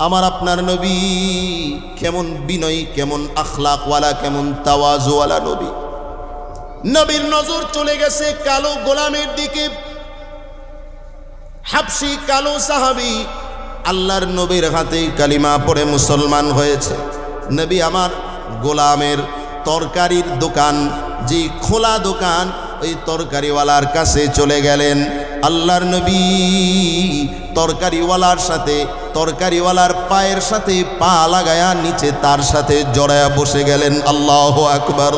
আমার আপনার নবী কেমন বিনয়ী, কেমন আখলাকওয়ালা, কেমন তাওয়াজুওয়ালা নবী। নবীর নজর চলে গেছে কালো গোলামের দিকে। হাবশী কালো সাহাবী আল্লাহর নবীর হাতে কালিমা পড়ে মুসলমান হয়েছে। নবী আমার গোলামের তরকারির দোকান, যে খোলা দোকান, ওই তরকারিওয়ালার কাছে চলে গেলেন। আল্লাহর নবী তরকারিওয়ালার সাথে, তরকারিওয়ালার পায়ের সাথে পা লাগায়া নিচে তার সাথে জড়ায়া বসে গেলেন। আল্লাহু আকবার।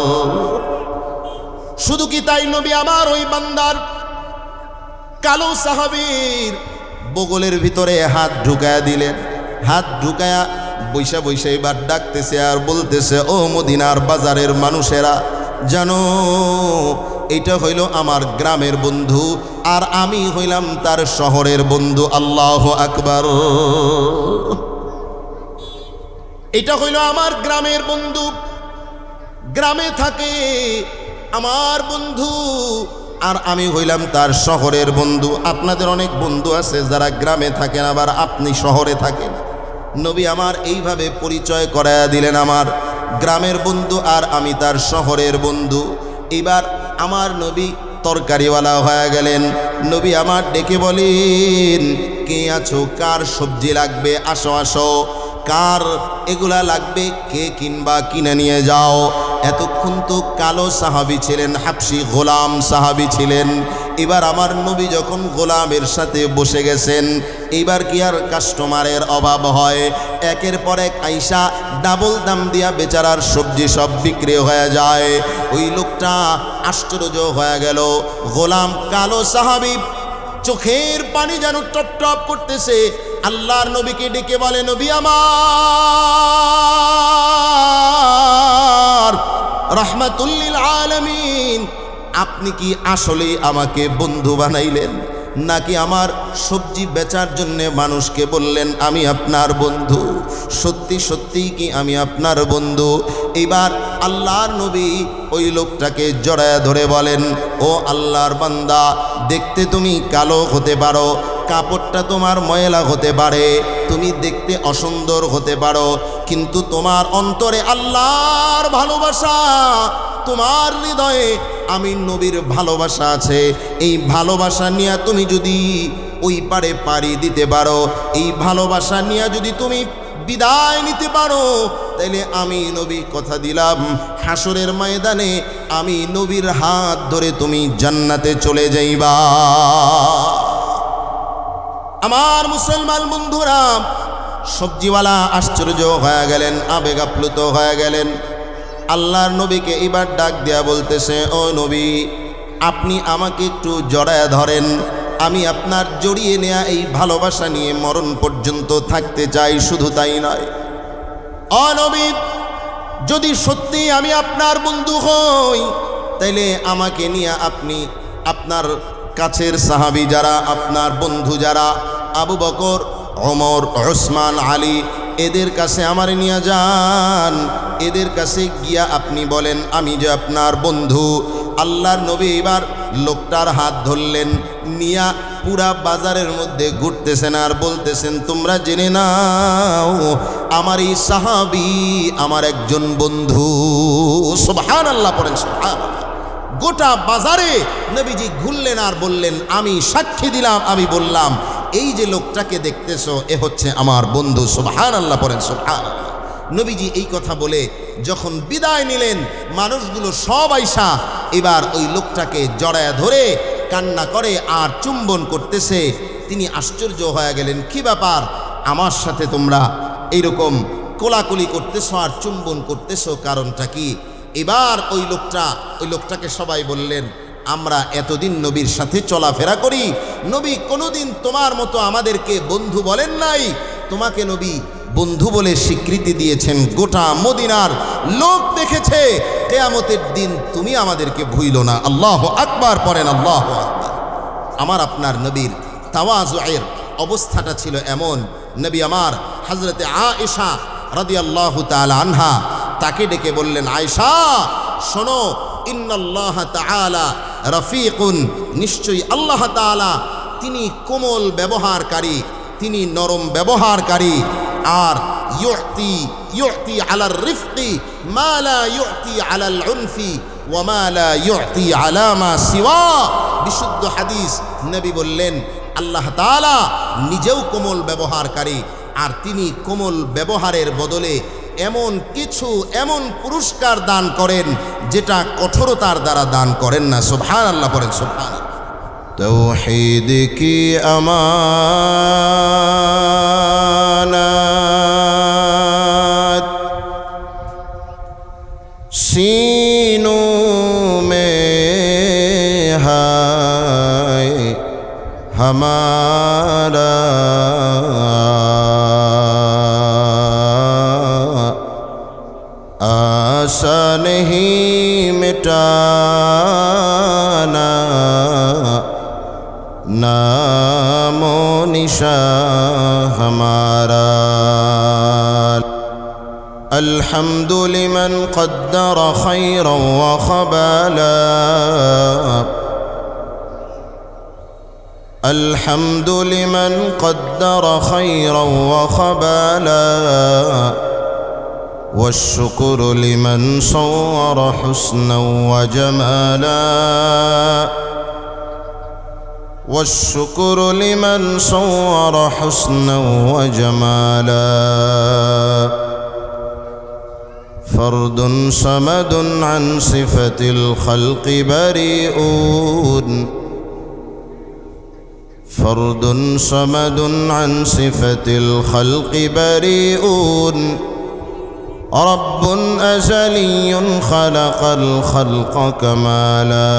শুধু কি তাই, নবী আমার ওই বান্দার কালো সাহাবীর বগলের ভিতরে হাত ঢুকায়া দিলেন। হাত ঢুকায়া বৈশা বৈশা এবার ডাকতেছে আর বলতেছে, ও মদিনার বাজারের মানুষেরা, জানো এটা হইল আমার গ্রামের বন্ধু, আর আমি হইলাম তার শহরের বন্ধু। আল্লাহু আকবার। এটা হইল আমার গ্রামের বন্ধু, গ্রামে থাকে আমার বন্ধু, আর আমি হইলাম তার শহরের বন্ধু। আপনাদের অনেক বন্ধু আছে যারা গ্রামে থাকেন, আবার আপনি শহরে থাকেন। নবী আমার এইভাবে পরিচয় করায়া দিলেন, আমার গ্রামের বন্ধু আর আমি তার শহরের বন্ধু। এবার আমার নবী তরকারিওয়ালা হয়ে গেলেন। নবী আমার ডেকে বলেন, কে আছো, কার সবজি লাগবে, আসো আসো, কার এগুলা লাগবে, কে কিনবা কিনে নিয়ে যাও। এতক্ষণ তো কালো সাহাবী ছিলেন, হাবশী গোলাম সাহাবী ছিলেন। এবার আমার নবী যখন গোলামের সাথে বসে গেছেন, এবার কি আর কাস্টমারের অভাব হয়? একের পর এক আইসা ডাবল দাম দিয়া বেচারার সবজি সব বিক্রি হয়ে যায়। ওই লোকটা আশ্চর্য হয়ে গেল। গোলাম কালো সাহাবী চোখের পানি যেন টপ টপ করতেছে। আল্লাহর নবীকে ডেকে বলে, নবী আমার রাহমাতুল লিল আলামিন, আপনি কি আসলে আমাকে বন্ধু বানাইলেন, নাকি আমার সবজি বেচার জন্য মানুষকে বললেন আমি আপনার বন্ধু? সত্যি সত্যি কি আমি আপনার বন্ধু? এবার আল্লাহর নবী ওই লোকটাকে জড়ায় ধরে বলেন, ও আল্লাহর বান্দা, দেখতে তুমি কালো হতে পারো, কাপড়টা তোমার ময়লা হতে পারে, তুমি দেখতে অসুন্দর হতে পারো, কিন্তু তোমার অন্তরে আল্লাহর ভালোবাসা, তোমার হৃদয়ে আমি নবীর ভালোবাসা আছে। এই ভালোবাসা নিয়ে তুমি যদি ওই পারে পাড়ি দিতে পারো, এই ভালোবাসা নিয়ে যদি তুমি বিদায় নিতে পারো, তাইলে আমি নবী কথা দিলাম, হাসরের ময়দানে আমি নবীর হাত ধরে তুমি জান্নাতে চলে যাইবা। আমার মুসলমান বন্ধুরা, সবজিওয়ালা আশ্চর্য হয়ে গেলেন, আবেগ আপ্লুত হয়ে গেলেন। আল্লাহর নবীকে এবার ডাক দেয়া বলতেছে, ও নবী, আপনি আমাকে একটু জড়ায় ধরেন, আমি আপনার জড়িয়ে নেয়া এই ভালোবাসা নিয়ে মরণ পর্যন্ত থাকতে চাই। শুধু তাই নয়, ও নবী, যদি সত্যি আমি আপনার বন্ধু হই, তাইলে আমাকে নিয়ে আপনি আপনার কাছের সাহাবী যারা, আপনার বন্ধু যারা, আবু বকর, ওমর, ওসমান, আলী, এদের কাছে আমার নিয়ে যান। এদের কাছে গিয়া আপনি বলেন আমি যে আপনার বন্ধু। আল্লাহর নবী এবার লোকটার হাত ধরলেন, নিয়া পুরা বাজারের মধ্যে ঘুরতেছেন আর বলতেছেন, তোমরা জেনে নাও আমার এই সাহাবী আমার একজন বন্ধু। সুবহানাল্লাহ পড়েন, সুবহানাল্লাহ। গোটা বাজারে নবীজি ঘুরলেন আর বললেন, আমি সাক্ষী দিলাম, আমি বললাম, এই যে লোকটাকে দেখতেছো এ হচ্ছে আমার বন্ধু। সুবহানাল্লাহ পড়েন, সুবহানাল্লাহ। নবীজি এই কথা বলে যখন বিদায় নিলেন, মানুষগুলো সব আইসা এবার ওই লোকটাকে জড়ায় ধরে কান্না করে আর চুম্বন করতেছে। তিনি আশ্চর্য হয়ে গেলেন, কি ব্যাপার, আমার সাথে তোমরা এইরকম কোলাকুলি করতেছো আর চুম্বন করতেছো, কারণটা কি? এবার ওই লোকটাকে সবাই বললেন, আমরা এতদিন নবীর সাথে চলাফেরা করি, নবী কোনোদিন তোমার মতো আমাদেরকে বন্ধু বলেন নাই। তোমাকে নবী বন্ধু বলে স্বীকৃতি দিয়েছেন, গোটা মদিনার লোক দেখেছে। কিয়ামতের দিন তুমি আমাদেরকে ভুইলো না। আল্লাহু আকবার পড়েন, আল্লাহু আকবার। আমার আপনার নবীর তাওয়াজুয়ের অবস্থাটা ছিল এমন, নবী আমার হযরতে আয়েশা রাদিয়াল্লাহু তাআলা আনহা তাকে ডেকে বললেন, আয়েশা শোনো, ইন্নাল্লাহ তাআলা রফিকুন, নিশ্চয়ই আল্লাহ তাআলা তিনি কোমল ব্যবহারকারী, তিনি নরম ব্যবহারকারী। আর ইউতি আলার রিফকি মা লা ইউতি আলাল উনফি ওয়া মা লা ইউতি আলা মা সিওয়া। বিশুদ্ধ হাদিস, নবী বললেন আল্লাহ তাআলা নিজেও কোমল ব্যবহারকারী, আর তিনি কোমল ব্যবহারের বদলে এমন কিছু এমন পুরস্কার দান করেন যেটা কঠোরতার দ্বারা দান করেন না। সুবহানাল্লাহ পড়েন সুবহানাল্লাহ। तौहीद की अमानत सीनों में है हमारा, आशा नहीं मिटाना नामो निशा हमारा। अल्हम्दु लिमन क़द्दर खैरन व ख़बाला, अल्हम्दु लिमन क़द्दर खैरन व ख़बाला, वश्शुक्र लिमन सव्वर हुस्नन व जमाला, वश्शुक्र लिमन सव्वर हुस्नन व जमाला। फर्दुन समदुन अन सिफतिल खल्क़ि बरीऊन, फर्दुन समदुन अन सिफतिल खल्क़ि बरीऊन, रब्बुन अज़लियुन खलक़ल खल्क़ कमाला,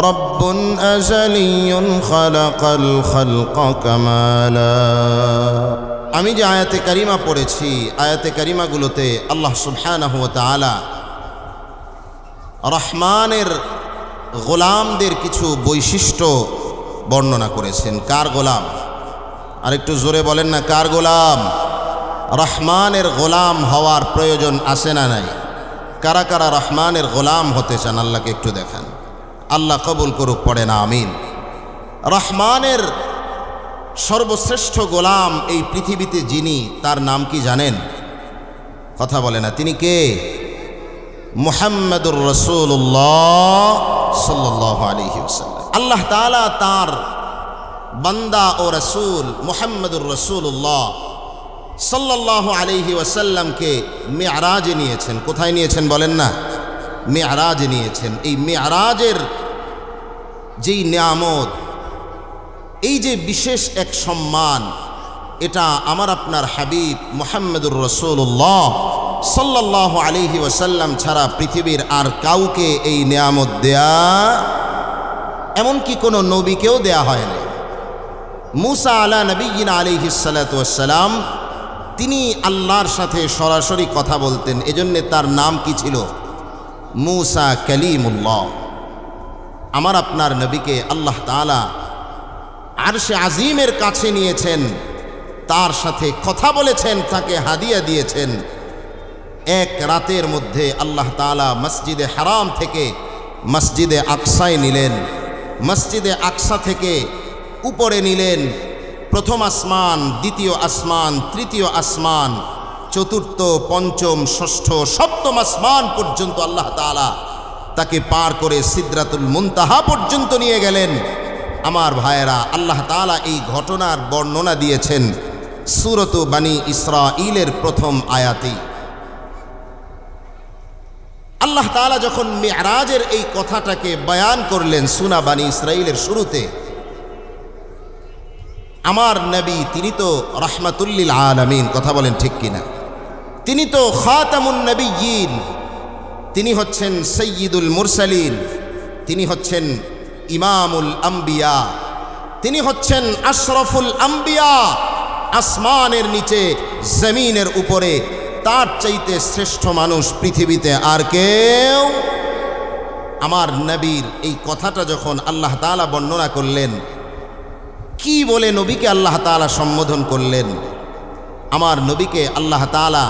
रब्बुन अज़लियुन खलक़ल खल्क़ कमाला। আমি যে আয়াতে কারিমা পড়েছি, আয়াতে কারিমাগুলোতে আল্লাহ সুবহানাহু ওয়া তাআলা রহমানের গোলামদের কিছু বৈশিষ্ট্য বর্ণনা করেছেন। কার গোলাম? আরেকটু জোরে বলেন না, কার গোলাম? রহমানের গোলাম হওয়ার প্রয়োজন আছে না নাই? কারা কারা রহমানের গোলাম হতে চান আল্লাহকে একটু দেখান। আল্লাহ কবুল করুক, পড়েন আমিন। রহমানের সর্বশ্রেষ্ঠ গোলাম এই পৃথিবীতে যিনি, তার নাম কি জানেন? কথা বলে না, তিনি কে? মুহাম্মাদুর রাসূলুল্লাহ সাল্লাল্লাহু আলাইহি ওয়াসাল্লাম। আল্লাহ তাআলা তার বান্দা ও রাসূল মুহাম্মাদুর রাসূলুল্লাহ সাল্লাল্লাহু আলাইহি ওয়াসাল্লামকে মি'রাজে নিয়েছেন। কোথায় নিয়েছেন বলেন না? মি'রাজে নিয়েছেন। এই মি'রাজের যেই নিয়ামত, এই যে বিশেষ এক সম্মান, এটা আমার আপনার হাবিব মুহাম্মাদুর রাসূলুল্লাহ সাল্লাল্লাহু আলাইহি ওয়াসাল্লাম ছাড়া পৃথিবীর আর কাউকে এই নিয়ামত দেয়া, এমনকি কোনো নবীকেও দেয়া হয় না। মুসা আলা নবিয়িনা আলাইহিস সালাতু ওয়াস সালাম, তিনি আল্লাহর সাথে সরাসরি কথা বলতেন, এজন্য তার নাম কি ছিল? মুসা কালিমুল্লাহ। আমার আপনার নবীকে আল্লাহ তাআলা আরশে আজিমের কাছে নিয়েছেন, তার সাথে কথা বলেছেন, তাকে হাদিয়া দিয়েছেন। এক রাতের মধ্যে আল্লাহ তাআলা মসজিদে হারাম থেকে মসজিদে আকসায় নিলেন, মসজিদে আকসা থেকে উপরে নিলেন, প্রথম আসমান, দ্বিতীয় আসমান, তৃতীয় আসমান, চতুর্থ, পঞ্চম, ষষ্ঠ, সপ্তম আসমান পর্যন্ত আল্লাহ তাআলা তাকে পার করে সিদরাতুল মুনতাহা পর্যন্ত নিয়ে গেলেন। আমার ভাইয়েরা, আল্লাহ তাআলা এই ঘটনার বর্ণনা দিয়েছেন সূরাতু বানী ইসরাঈলের প্রথম আয়াতে। আল্লাহ তাআলা যখন মি'রাজের এই কথাটাকে বয়ান করলেন সূরা বানী ইসরাঈলের শুরুতে, আমার নবী তিনি তো রাহমাতুল লিল আলামিন, কথা বলেন ঠিক কিনা? তিনি তো খাতামুন নবিয়্যিন, তিনি হচ্ছেন সাইয়্যিদুল মুরসালিন, তিনি হচ্ছেন ইমামুল আম্বিয়া, তিনি হচ্ছেন আশরাফুল আম্বিয়া। আসমানের নিচে, জমিনের উপরে তার চাইতে শ্রেষ্ঠ মানুষ পৃথিবীতে আর কেউ। আমার নবীর এই কথাটা যখন আল্লাহ তাআলা বর্ণনা করলেন, কি বলে নবীকে আল্লাহ তাআলা সম্বোধন করলেন? আমার নবীকে আল্লাহ তাআলা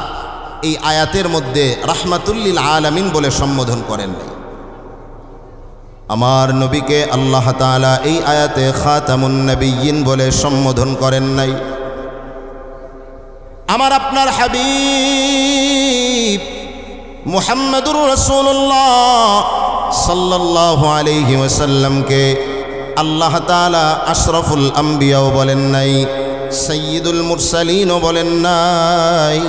এই আয়াতের মধ্যে রাহমাতুল লিল আলামিন বলে সম্বোধন করেন নাই। আমার নবীকে আল্লাহ তাআলা এই আয়াতে খাতামুন নবিয়্যিন বলে সম্বোধন করেন নাই। আমার আপনার হাবিব মুহাম্মদুর রাসূলুল্লাহ সাল্লাল্লাহু আলাইহি ওয়াসাল্লামকে আল্লাহ তাআলা আশরাফুল আম্বিয়াও বলেন নাই, সাইয়্যিদুল মুরসালিনও বলেন নাই।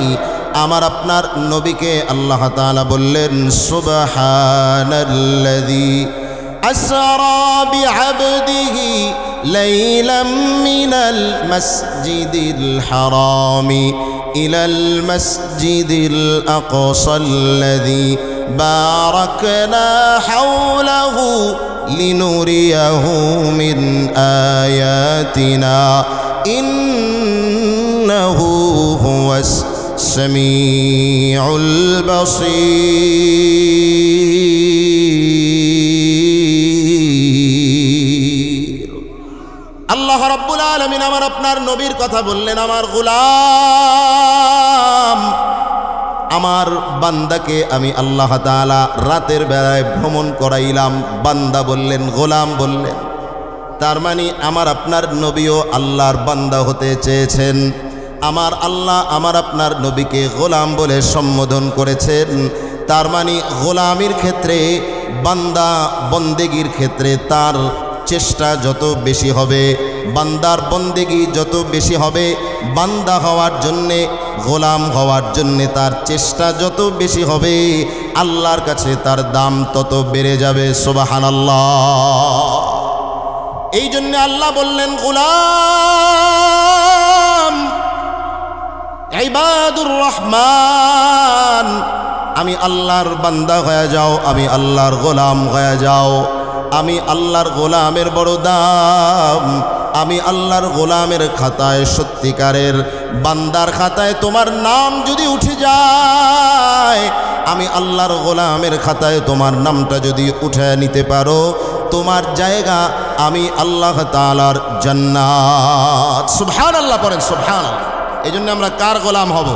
আমার আপনার নবীকে আল্লাহ তাআলা বললেন সুবহানাল্লাযী আসরা বিআবদিহি লাইলাম মিনাল মাসজিদিল হারামি ইলাল মাসজিদিল আকসাল্লাযী বারাকনা হাওলাহু লিনুরিয়াহু মিন আয়াতিনা ইন্নাহু হুয়াস সামিউল বাসীর। আল্লাহ রাব্বুল আলামিন আমার আপনার নবীর কথা বললেন, আমার গোলাম, আমার বান্দাকে আমি আল্লাহ তাআলা রাতের বেলায় ভ্রমণ করাইলাম। বান্দা বললেন, গোলাম বললেন, তার মানে আমার আপনার নবীও আল্লাহর বান্দা হতে চেয়েছেন। আমার আল্লাহ আমার আপনার নবীকে গোলাম বলে সম্বোধন করেছেন। তার মানে গোলামির ক্ষেত্রে, বান্দা বন্দেগীর ক্ষেত্রে তার চেষ্টা যত বেশি হবে, বান্দার বন্দেগী যত বেশি হবে, বান্দা হওয়ার জন্যে, গোলাম হওয়ার জন্যে তার চেষ্টা যত বেশি হবে, আল্লাহর কাছে তার দাম তত বেড়ে যাবে। সুবহানাল্লাহ। এই জন্য আল্লাহ বললেন, গোলাম ইবাদুর রহমান, আমি আল্লাহর বান্দা হয়ে যাও, আমি আল্লাহর গোলাম হয়ে যাও। আমি আল্লাহর গোলামের বড় দাম। আমি আল্লাহর গোলামের খাতায়, সত্যিকারের বান্দার খাতায় তোমার নাম যদি উঠে যায়, আমি আল্লাহর গোলামের খাতায় তোমার নামটা যদি উঠে নিতে পারো, তোমার জায়গা আমি আল্লাহ তাআলার জান্নাত। সুবহানাল্লাহ পড়েন, সুবহানাল্লাহ। এই জন্য আমরা কার গোলাম হব?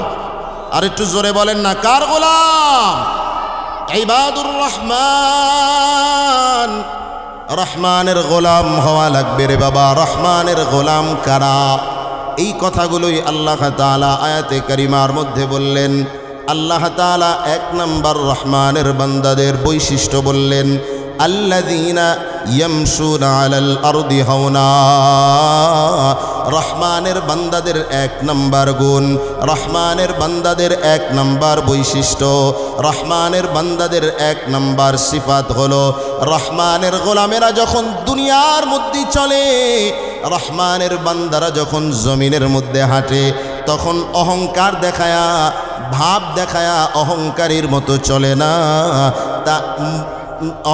আর একটু জোরে বলেন না, কার গোলাম? ইবাদুর রহমান। রহমানের গোলাম হওয়া লাগবে রে বাবা। রহমানের গোলাম কারা? এই কথাগুলোই আল্লাহ তাআলা আয়াতে কারিমার মধ্যে বললেন। আল্লাহ তাআলা এক নম্বর রহমানের বান্দাদের বৈশিষ্ট্য বললেন, আল্লাযীনা ইয়ামশুনা আলাল আরদি হাওনা। রহমানের বান্দাদের এক নম্বর গুণ, রহমানের বান্দাদের এক নম্বর বৈশিষ্ট্য, রহমানের বান্দাদের এক নম্বর সিফাত হলো, রহমানের গোলামেরা যখন দুনিয়ার মধ্যে চলে, রহমানের বান্দারা যখন জমিনের মধ্যে হাঁটে, তখন অহংকার দেখায়া, ভাব দেখায়া অহংকারীর মতো চলে না, তা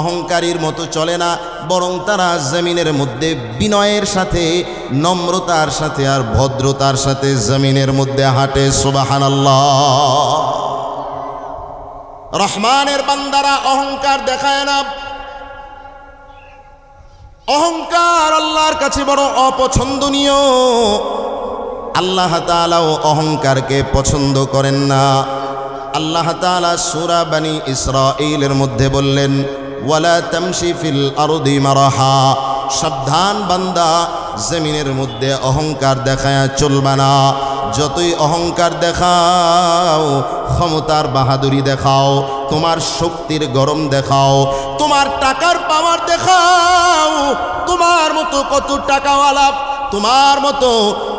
অহংকারীর মতো চলে না, বরং তারা জমিনের মধ্যে বিনয়ের সাথে, নম্রতার সাথে আর ভদ্রতার সাথে জমিনের মধ্যে হাঁটে। সুবহানাল্লাহ। রহমানের বান্দারা অহংকার দেখায় না। অহংকার আল্লাহর কাছে বড় অপছন্দনীয়। আল্লাহ তাআলাও অহংকারকে পছন্দ করেন না। আল্লাহ তাআলা সূরা বনী ইসরাঈলের মধ্যে বললেন, ওয়ালা তামশি ফিল আরদি মারাহা। সাবধান বান্দা, জমিনের মধ্যে অহংকার দেখায়া চলবে না। যতই অহংকার দেখাও, ক্ষমতার বাহাদুরি দেখাও, তোমার শক্তির গরম দেখাও, তোমার টাকার পাওয়ার দেখাও, তোমার মতো কত টাকাওয়ালা, তোমার মতো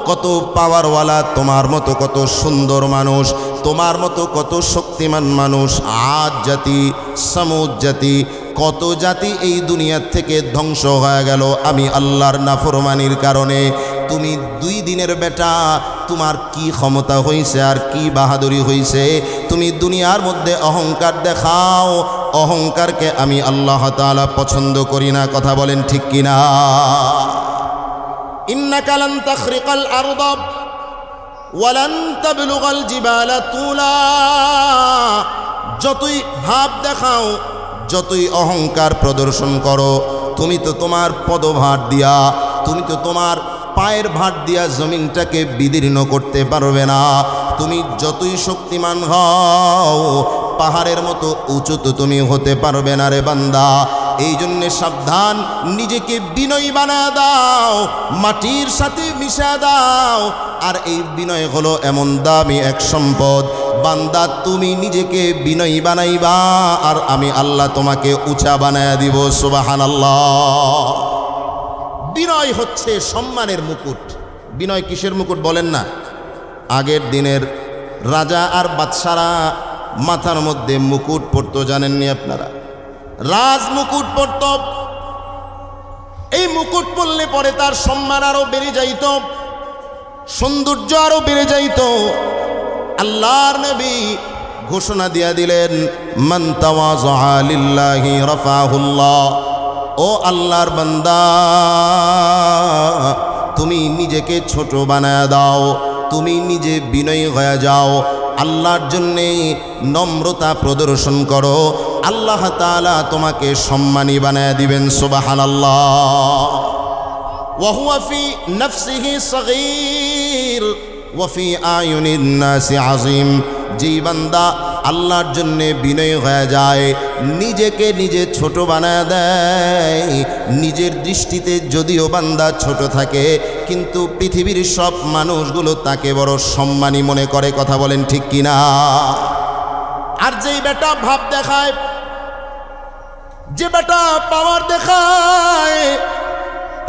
কত পাওয়ারওয়ালা, তোমার মতো কত সুন্দর মানুষ, তোমার মতো কত শক্তিমান মানুষ, আদ জাতি, সামুদ জাতি, কত জাতি এই দুনিয়ার থেকে ধ্বংস হয়ে গেল আমি আল্লাহর নাফরমানির কারণে। তুমি 2 দিনের বেটা, তোমার কি ক্ষমতা হইছে আর কি বাহাদুরি হইছে? তুমি দুনিয়ার মধ্যে অহংকার দেখাও। অহংকারকে আমি আল্লাহ তাআলা পছন্দ করি না। কথা বলেন ঠিক কিনা? ইন্নাকা লান তাখরিকাল আরদা ওয়া লান তাবলুগাল জিবালা তুলা। যতই ভাব দেখাও, যতই অহংকার প্রদর্শন করো, তুমি তো তোমার পদভার দিয়া, তুমি তো তোমার পায়ের ভার দিয়া জমিনটাকে বিদীর্ণ করতে পারবে না। তুমি যতই শক্তিমান হও, পাহাড়ের মতো উঁচু তো তুমি হতে পারবে না রে বান্দা। এই জন্যে সাবধান, নিজেকে বিনয়ী বানায় দাও, মাটির সাথে মিশা দাও। আর এই বিনয় হলো এমন দামি এক সম্পদ, বান্দা তুমি নিজেকে বিনয়ী বানাইবা আর আমি আল্লাহ তোমাকে উঁচা বানায়া দিব। সুবহানাল্লাহ। বিনয় হচ্ছে সম্মানের মুকুট। বিনয় কিসের মুকুট বলেন না? আগের দিনের রাজা আর বাদশারা মাথার মধ্যে মুকুট পরতো, জানেননি আপনারা? রাজ মুকুট পরত। এই মুকুট পরলে পরে তার সম্মান আরো বেড়ে যাইত, সৌন্দর্য আরো বেড়ে যাইত। আল্লাহর নবী ঘোষণা দিয়া দিলেন, মান তাওয়াযআ লিল্লাহি রাফাহুল্লাহ। ও আল্লাহর বান্দা, তুমি নিজেকে ছোট বানায় দাও, তুমি নিজে বিনয়ী হয়ে যাও, আল্লাহর জন্যে নম্রতা প্রদর্শন করো, আল্লাহ তাআলা তোমাকে সম্মানী বানায় দিবেন। সুবহানাল্লাহ। ওয়া হুয়া ফি নাফসিহি সগীর ওয়া ফি আয়ুনিন নাসি আযীম। যেই বান্দা আল্লাহর জন্যে বিনয়ী হয়ে যায়, নিজেকে নিজে ছোট বানায় দেয়, নিজের দৃষ্টিতে যদিও বান্দা ছোট থাকে, কিন্তু পৃথিবীর সব মানুষগুলো তাকে বড় সম্মানী মনে করে। কথা বলেন ঠিক কিনা? আর যেই বেটা ভাব দেখায়, যে বেটা পাওয়ার দেখায়,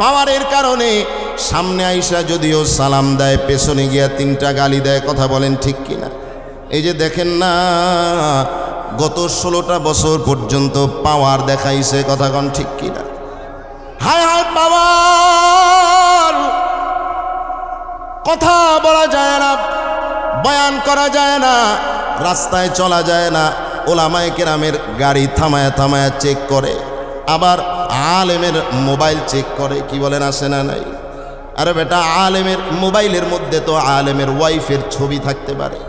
পাওয়ারের কারণে সামনে আইসা যদিও সালাম দেয়, পেছনে গিয়া 3টা গালি দেয়। কথা বলেন ঠিক কিনা? এই যে দেখেন না, গত 16টা বছর পর্যন্ত পাওয়ার দেখাইছে। কথা কন ঠিক কিনা? হায় হায় পাওয়ার, কথা বলা যায় না, বয়ান করা যায় না, রাস্তায় চলা যায় না। ওলামায়ে কেরামের গাড়ি থামায়া থামায়া চেক করে, আবার আলেমের মোবাইল চেক করে। কি বলেন, আসে না নাই? আরে বেটা, আলেমের মোবাইলের মধ্যে তো আলেমের ওয়াইফের ছবি থাকতে পারে,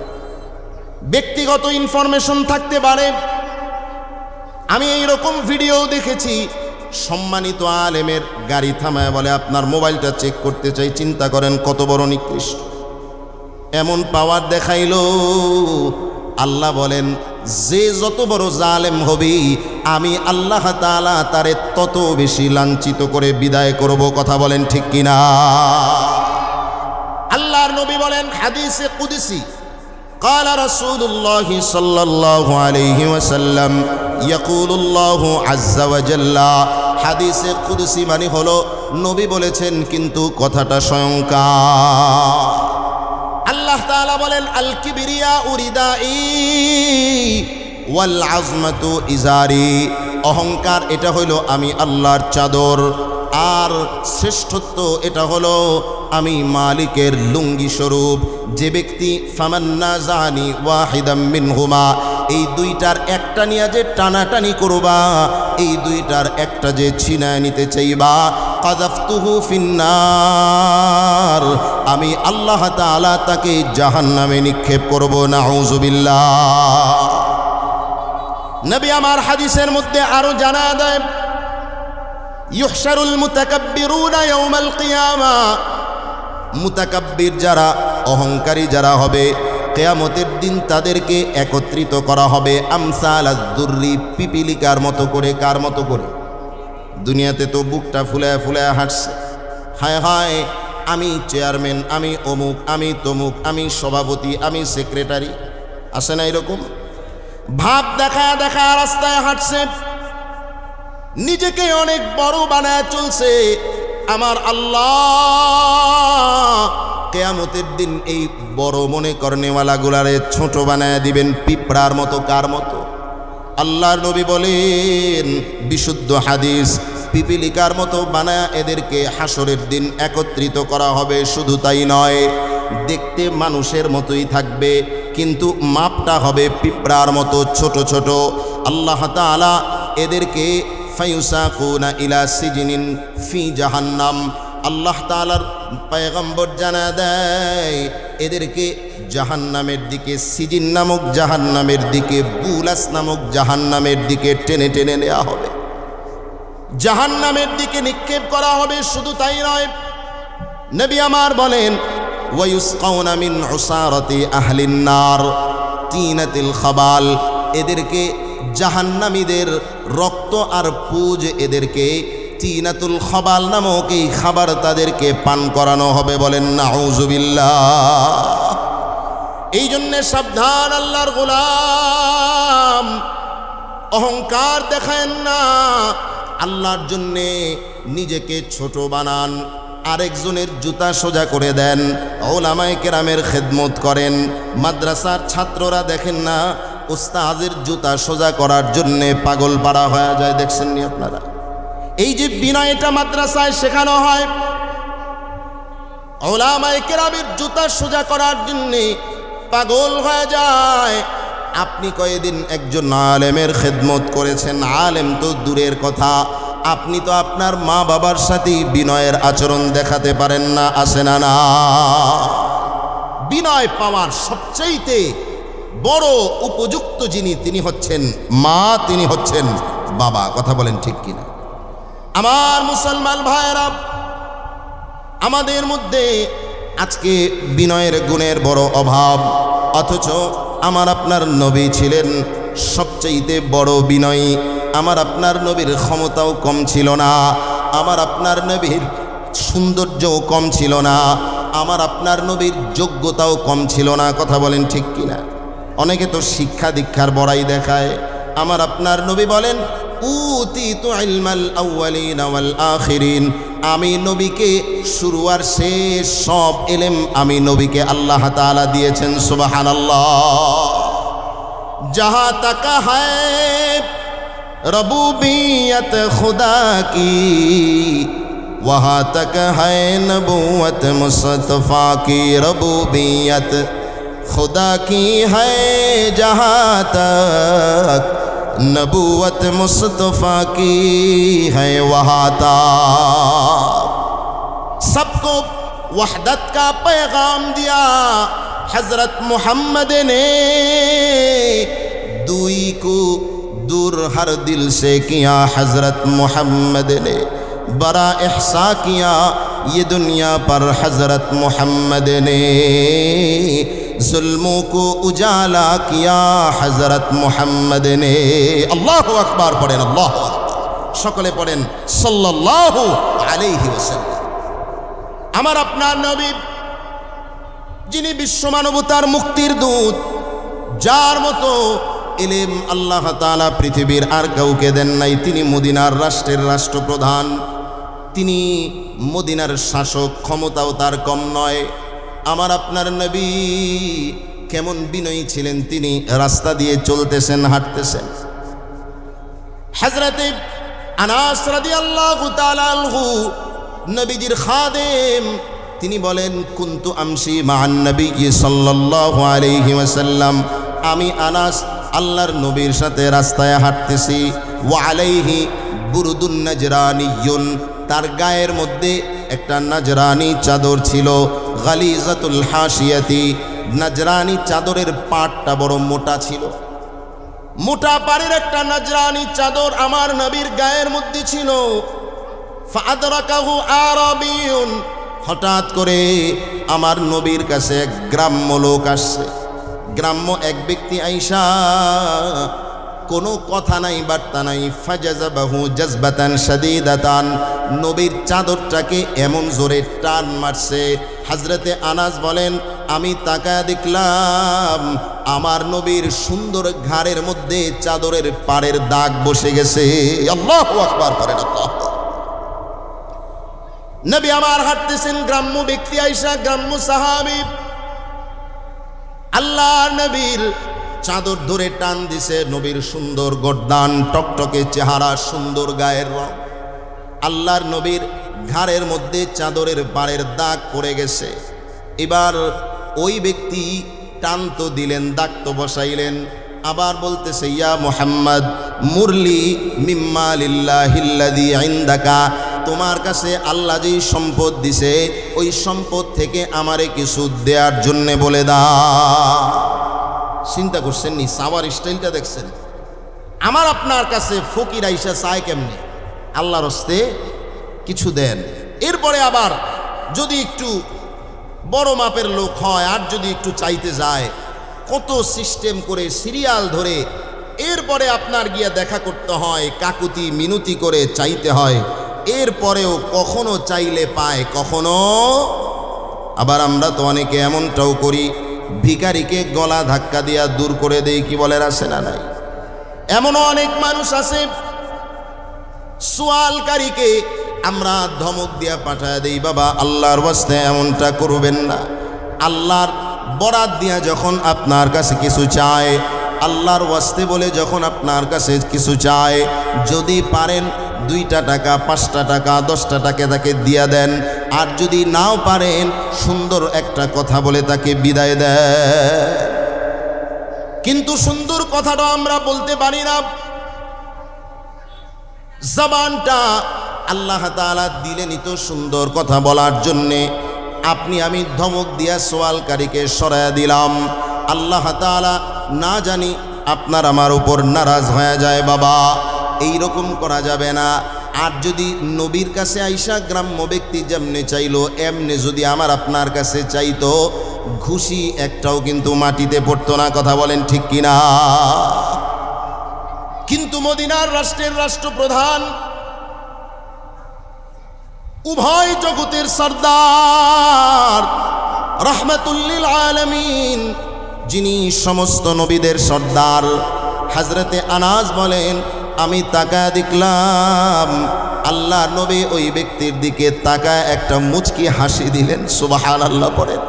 ব্যক্তিগত ইনফরমেশন থাকতে পারে। আমি এইরকম ভিডিও দেখেছি, সম্মানিত আলেমের গাড়ি থামায় বলে আপনার মোবাইলটা চেক করতে চাই। চিন্তা করেন কত বড় নিকৃষ্ট। এমন পাওয়ার দেখাইলো। আল্লাহ বলেন, যে যত বড় জালেম হবে আমি আল্লাহ তাআলা তারে তত বেশি লাঞ্ছিত করে বিদায় করব। কথা বলেন ঠিক কিনা? আল্লাহর নবী বলেন হাদিসে কুদসি, قال رسول الله صلى الله عليه وسلم يقول الله عز وجل। হাদিসে কুদসি মানে হলো নবী বলেছেন, কিন্তু কথাটা স্বয়ংকার। আল্লাহ তাআলা বলেন, আল কিবরিয়া উরিদাই ওয়াল আজমাতু ইজারি। অহংকার এটা হইল আমি আল্লাহর চাদর, আর শ্রেষ্ঠত্ব এটা হলো আমি মালিকের লুঙ্গি স্বরূপ। যে ব্যক্তি ফামান্না জানি ওয়াহিদাম মিনহুমা, এই দুইটার একটা নিয়ে যে টানাটানি করবা, এই দুইটার একটা যে ছিনায় নিতে চাইবা, কাযাফতুহু ফিন্নার, আমি আল্লাহ তাআলা তাকে জাহান্নামে নিক্ষেপ করব। নাউযুবিল্লাহ। নবী আমার হাদিসের মধ্যে আরো জানায় দেয়, ইউহশারুল মুতাকাব্বিরুনা ইয়াউমাল কিয়ামা। মুতাকাব্বির যারা, অহংকারী যারা হবে, কিয়ামতের দিন তাদেরকে একত্রিত করা হবে আমসাল আয-যুররি, পিপিলিকার মতো করে। কার মতো করে? দুনিয়াতে তো বুকটা ফুলায় ফুলায় হাঁটছে, হায় হায় আমি চেয়ারম্যান, আমি অমুক, আমি তমুক, আমি সভাপতি, আমি সেক্রেটারি। আসে না এরকম? ভাব দেখা দেখা রাস্তায় হাঁটছে, নিজেকে অনেক বড় বানায় চলছে। আমার আল্লাহ কিয়ামতের দিন এই বড় মনে করনেওয়ালা গুলারে ছোট বানায় দিবেন পিঁপড়ার মতো। কার মতো? আল্লাহর নবী বলেন, বিশুদ্ধ হাদিস, পিপিলিকার মতো বানায় এদেরকে হাসরের দিন একত্রিত করা হবে। শুধু তাই নয়, দেখতে মানুষের মতোই থাকবে, কিন্তু মাপটা হবে পিঁপড়ার মতো ছোট ছোট। আল্লাহ তাআলা এদেরকে ফায়ুসাকুনা ইলা সিজনিন ফি জাহান্নাম, আল্লাহ তাআলার পয়গম্বর জানা দেয় এদেরকে জাহান্নামের দিকে, সিজিন নামক জাহান্নামের দিকে, বুলাস নামক জাহান্নামের দিকে টেনে টেনে নেওয়া হবে, জাহান্নামের দিকে নিক্ষেপ করা হবে। শুধু তাই নয়, নবী আমার বলেন, ওয়ায়ুসকাউনা মিন উসারাতি আহলিন নার তিনাতিল খাবাল, এদেরকে জাহান্নামীদের রক্ত আর পুজ এদেরকে তিনাতুল খবাল নামক এই খাবার তাদেরকে পান করানো হবে। বলেন নাউজুবিল্লাহ। এই জন্যে সাবধান আল্লাহর গোলাম, অহংকার দেখায়েন না। আল্লাহর জন্যে নিজেকে ছোট বানান, আরেকজনের জুতা সোজা করে দেন, ওলামায়ে কেরামের খেদমত করেন। মাদ্রাসার ছাত্ররা দেখেন না উস্তাদের জুতা সোজা করার জন্যে পাগল পাড়া হয়ে যায়, দেখছেন নি আপনারা? এই যে বিনয়টা মাদ্রাসায় শেখানো হয়, ওলামায়ে কেরামের জুতা সোজা করার জন্যে পাগল হয়ে যায়। আপনি কয়েকদিন একজন আলেমের খেদমত করেছেন, আলেম তো দূরের কথা, আপনি তো আপনার মা বাবার সাথে বিনয়ের আচরণ দেখাতে পারেন না, আসে না? না, বিনয় পাওয়ার সবচাইতে বড় উপযুক্ত যিনি, তিনি হচ্ছেন মা, তিনি হচ্ছেন বাবা। কথা বলেন ঠিক কিনা? আমার মুসলমান ভাইয়েরা, আমাদের মধ্যে আজকে বিনয়ের গুণের বড় অভাব, অথচ আমার আপনার নবী ছিলেন সবচাইতে বড় বিনয়ী। আমার আপনার নবীর ক্ষমতাও কম ছিল না, আমার আপনার নবীর সৌন্দর্যও কম ছিল না, আমার আপনার নবীর যোগ্যতাও কম ছিল না। কথা বলেন ঠিক কিনা? অনেকে তো শিক্ষা দীক্ষার বড়াই দেখায়। আমার আপনার নবী বলেন, উতিতু ইলমাল আউয়ালিন ওয়াল আখিরিন, আমি নবীকে শুরু আর শেষ সব ইলম আমি নবীকে আল্লাহ তাআলা দিয়েছেন। সুবহানাল্লাহ। जहाँ तक है रबूबियत खुदा की, वहाँ तक है नबूवत मुस्तफ़ा की। रबूबियत खुदा की है जहाँ तक, नबूवत मुस्तफ़ा की है वहाँ तक। सबको वहदत का पैगाम दिया हजरत मोहम्मद ने, दुई को दूर हर दिल से किया हजरत मोहम्मद ने। बड़ा एहसा किया ये दुनिया पर हजरत मोहम्मद ने, जुल्मों को उजाला किया हजरत मोहम्मद ने। अल्लाहु अकबर पढ़ें, अल्लाहु अकबर, सकले पढ़ें सल्लल्लाहु अलैहि वसल्लम। আমার আপনার নবী যিনি বিশ্ব মানবতার মুক্তির দূত, যার মতো ইলম আল্লাহ তাআলা পৃথিবীর আর কাউকে দেন নাই। তিনি মদিনার রাষ্ট্রের রাষ্ট্রপ্রধান, তিনি মদিনার শাসক, ক্ষমতাও তার কম নয়। আমার আপনার নবী কেমন বিনয়ী ছিলেন, তিনি রাস্তা দিয়ে চলতেছেন, হাঁটতেছেন। হযরতে আনাস রাদিয়াল্লাহু তাআলা আনহু নবীজির খাদেম, তিনি বলেন, কুনতু আমশি মা'আন নবী সাল্লাল্লাহু আলাইহি ওয়াসাল্লাম, আমি আনাস আল্লাহর নবীর সাথে রাস্তায় হাঁটতেছি। ওয়া আলাইহি বুরুদুন নাজরানিয়ুন, তার গায়ের মধ্যে একটা নাজরানি চাদর ছিল। গালিজাতুল হাসিয়াতি, নাজরানি চাদরের পাটটা বড় মোটা ছিল, মোটা পাড়ের একটা নাজরানি চাদর আমার নবীর গায়ের মধ্যে ছিল। ফাআদরাকাহু আরাবিয়ুন, হঠাৎ করে আমার নবীর কাছে এক গ্রাম্য লোক আসছে। গ্রাম্য এক ব্যক্তি আইসা, কোনো কথা নাই বার্তা নাই, ফাজাযাবাহু জাযবাতান শাদীদাতান, নবীর চাদরটাকে এমন জোরে টান মারছে। হযরতে আনাস বলেন, আমি তাকায় দেখলাম আমার নবীর সুন্দর ঘাড়ের মধ্যে চাদরের পাড়ের দাগ বসে গেছে। আল্লাহু আকবার করেন, আল্লাহ। নবী আমার হাঁটতেছেন, গ্রাম্য ব্যক্তি আইসা, গ্রাম্য সাহাবী আল্লাহ নবীর চাদর ধরে টান দিছে। নবীর সুন্দর গর্দান, টকটকে চেহারা, সুন্দর গায়ের রং। আল্লাহর নবীর ঘাড়ের মধ্যে চাদরের পাড়ের দাগ পড়ে গেছে। এবার ওই ব্যক্তি টান তো দিলেন, দাগ তো বসাইলেন, আবার বলতেছে, ইয়া মুহাম্মদ মুরলি মিম্মা লিল্লাহিল্লাযী ইনদাকা, তোমার কাছে আল্লাহ যেই সম্পদ দিছে ওই সম্পদ থেকে আমারে কিছু দেওয়ার জন্য বলে দাও। চিন্তা করছেন নি? চাওয়ার স্টাইলটা দেখছেন? আমার আপনার কাছে ফকির আইসা চায় কেমনে? আল্লাহর হস্তে কিছু দেন। এরপরে আবার যদি একটু বড় মাপের লোক হয় আর যদি একটু চাইতে যায়, কত সিস্টেম করে সিরিয়াল ধরে এরপরে আপনার গিয়ে দেখা করতে হয়, কাকুতি মিনতি করে চাইতে হয়, এরপরেও কখনো চাইলে পায়, কখনো আবার আমরা তো অনেকে এমনটাও করি, ভিখারিকে গলা ধাক্কা দিয়া দূর করে দেই, কি বলেন আছে না নাই? এমনও অনেক মানুষ আছে সোয়ালকারীকে আমরা ধমক দিয়া পাঠায় দেই, বাবা আল্লাহর ওয়াস্তে এমনটা করবেন না। আল্লাহর বরাত দিয়া যখন আপনার কাছে কিছু চায়, আল্লাহর ওয়াস্তে বলে যখন আপনার কাছে কিছু চায়, যদি পারেন 2টা টাকা 5টা টাকা 10টা টাকা তাকে দিয়া দেন, আর যদি নাও পারেন সুন্দর একটা কথা বলে তাকে বিদায় দেন। কিন্তু সুন্দর কথাটা আমরা বলতে পারি না, জবানটা আল্লাহ তাআলা দিলেনই তো সুন্দর কথা বলার জন্যে। আপনি আমি ধমক দিয়া সোয়ালকারীকে সরাইয়া দিলাম, আল্লাহ তাআলা না জানি আপনার আমার উপর নারাজ হয়ে যায়। বাবা এই রকম করা যাবে না। আর যদি নবীর কাছে আইসা গ্রাম্য ব্যক্তি যেমনে চাইলো এমনি যদি আমার আপনার কাছে চাইতো, ঘুষি একটাও কিন্তু মাটিতে পড়তো না। কথা বলেন ঠিক কিনা? কিন্তু মদিনার রাষ্ট্রের রাষ্ট্রপ্রধান, উভয় জগতের সরদার, রাহমাতুল্লিল আলামিন, যিনি সমস্ত নবীদের সর্দার, হযরতে আনাস বলেন, আমি তাকায় দেখলাম আল্লাহ নবী ওই ব্যক্তির দিকে তাকায় একটা মুচকি হাসি দিলেন। সুবহানাল্লাহ পড়েন।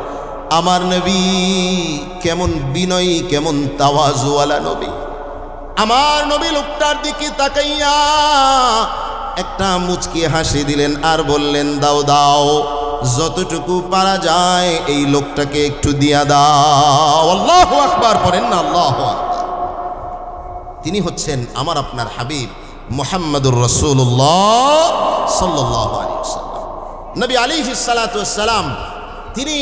আমার নবী কেমন বিনয়ী, কেমন তাওয়াজুওয়ালা নবী। আমার নবী লোকটার দিকে তাকাইয়া একটা মুচকি হাসি দিলেন আর বললেন, দাও দাও, যতটুকু পারা যায় এই লোকটাকে একটু দিয়া দাও। আল্লাহু আকবার পড়েন না, আল্লাহু আকবার। তিনি হচ্ছেন আমার আপনার হাবিব মুহাম্মদুর রাসূলুল্লাহ সাল্লাল্লাহু আলাইহি ওয়াসাল্লাম। নবী আলাইহিস সালাতু ওয়াস সালাম তিনি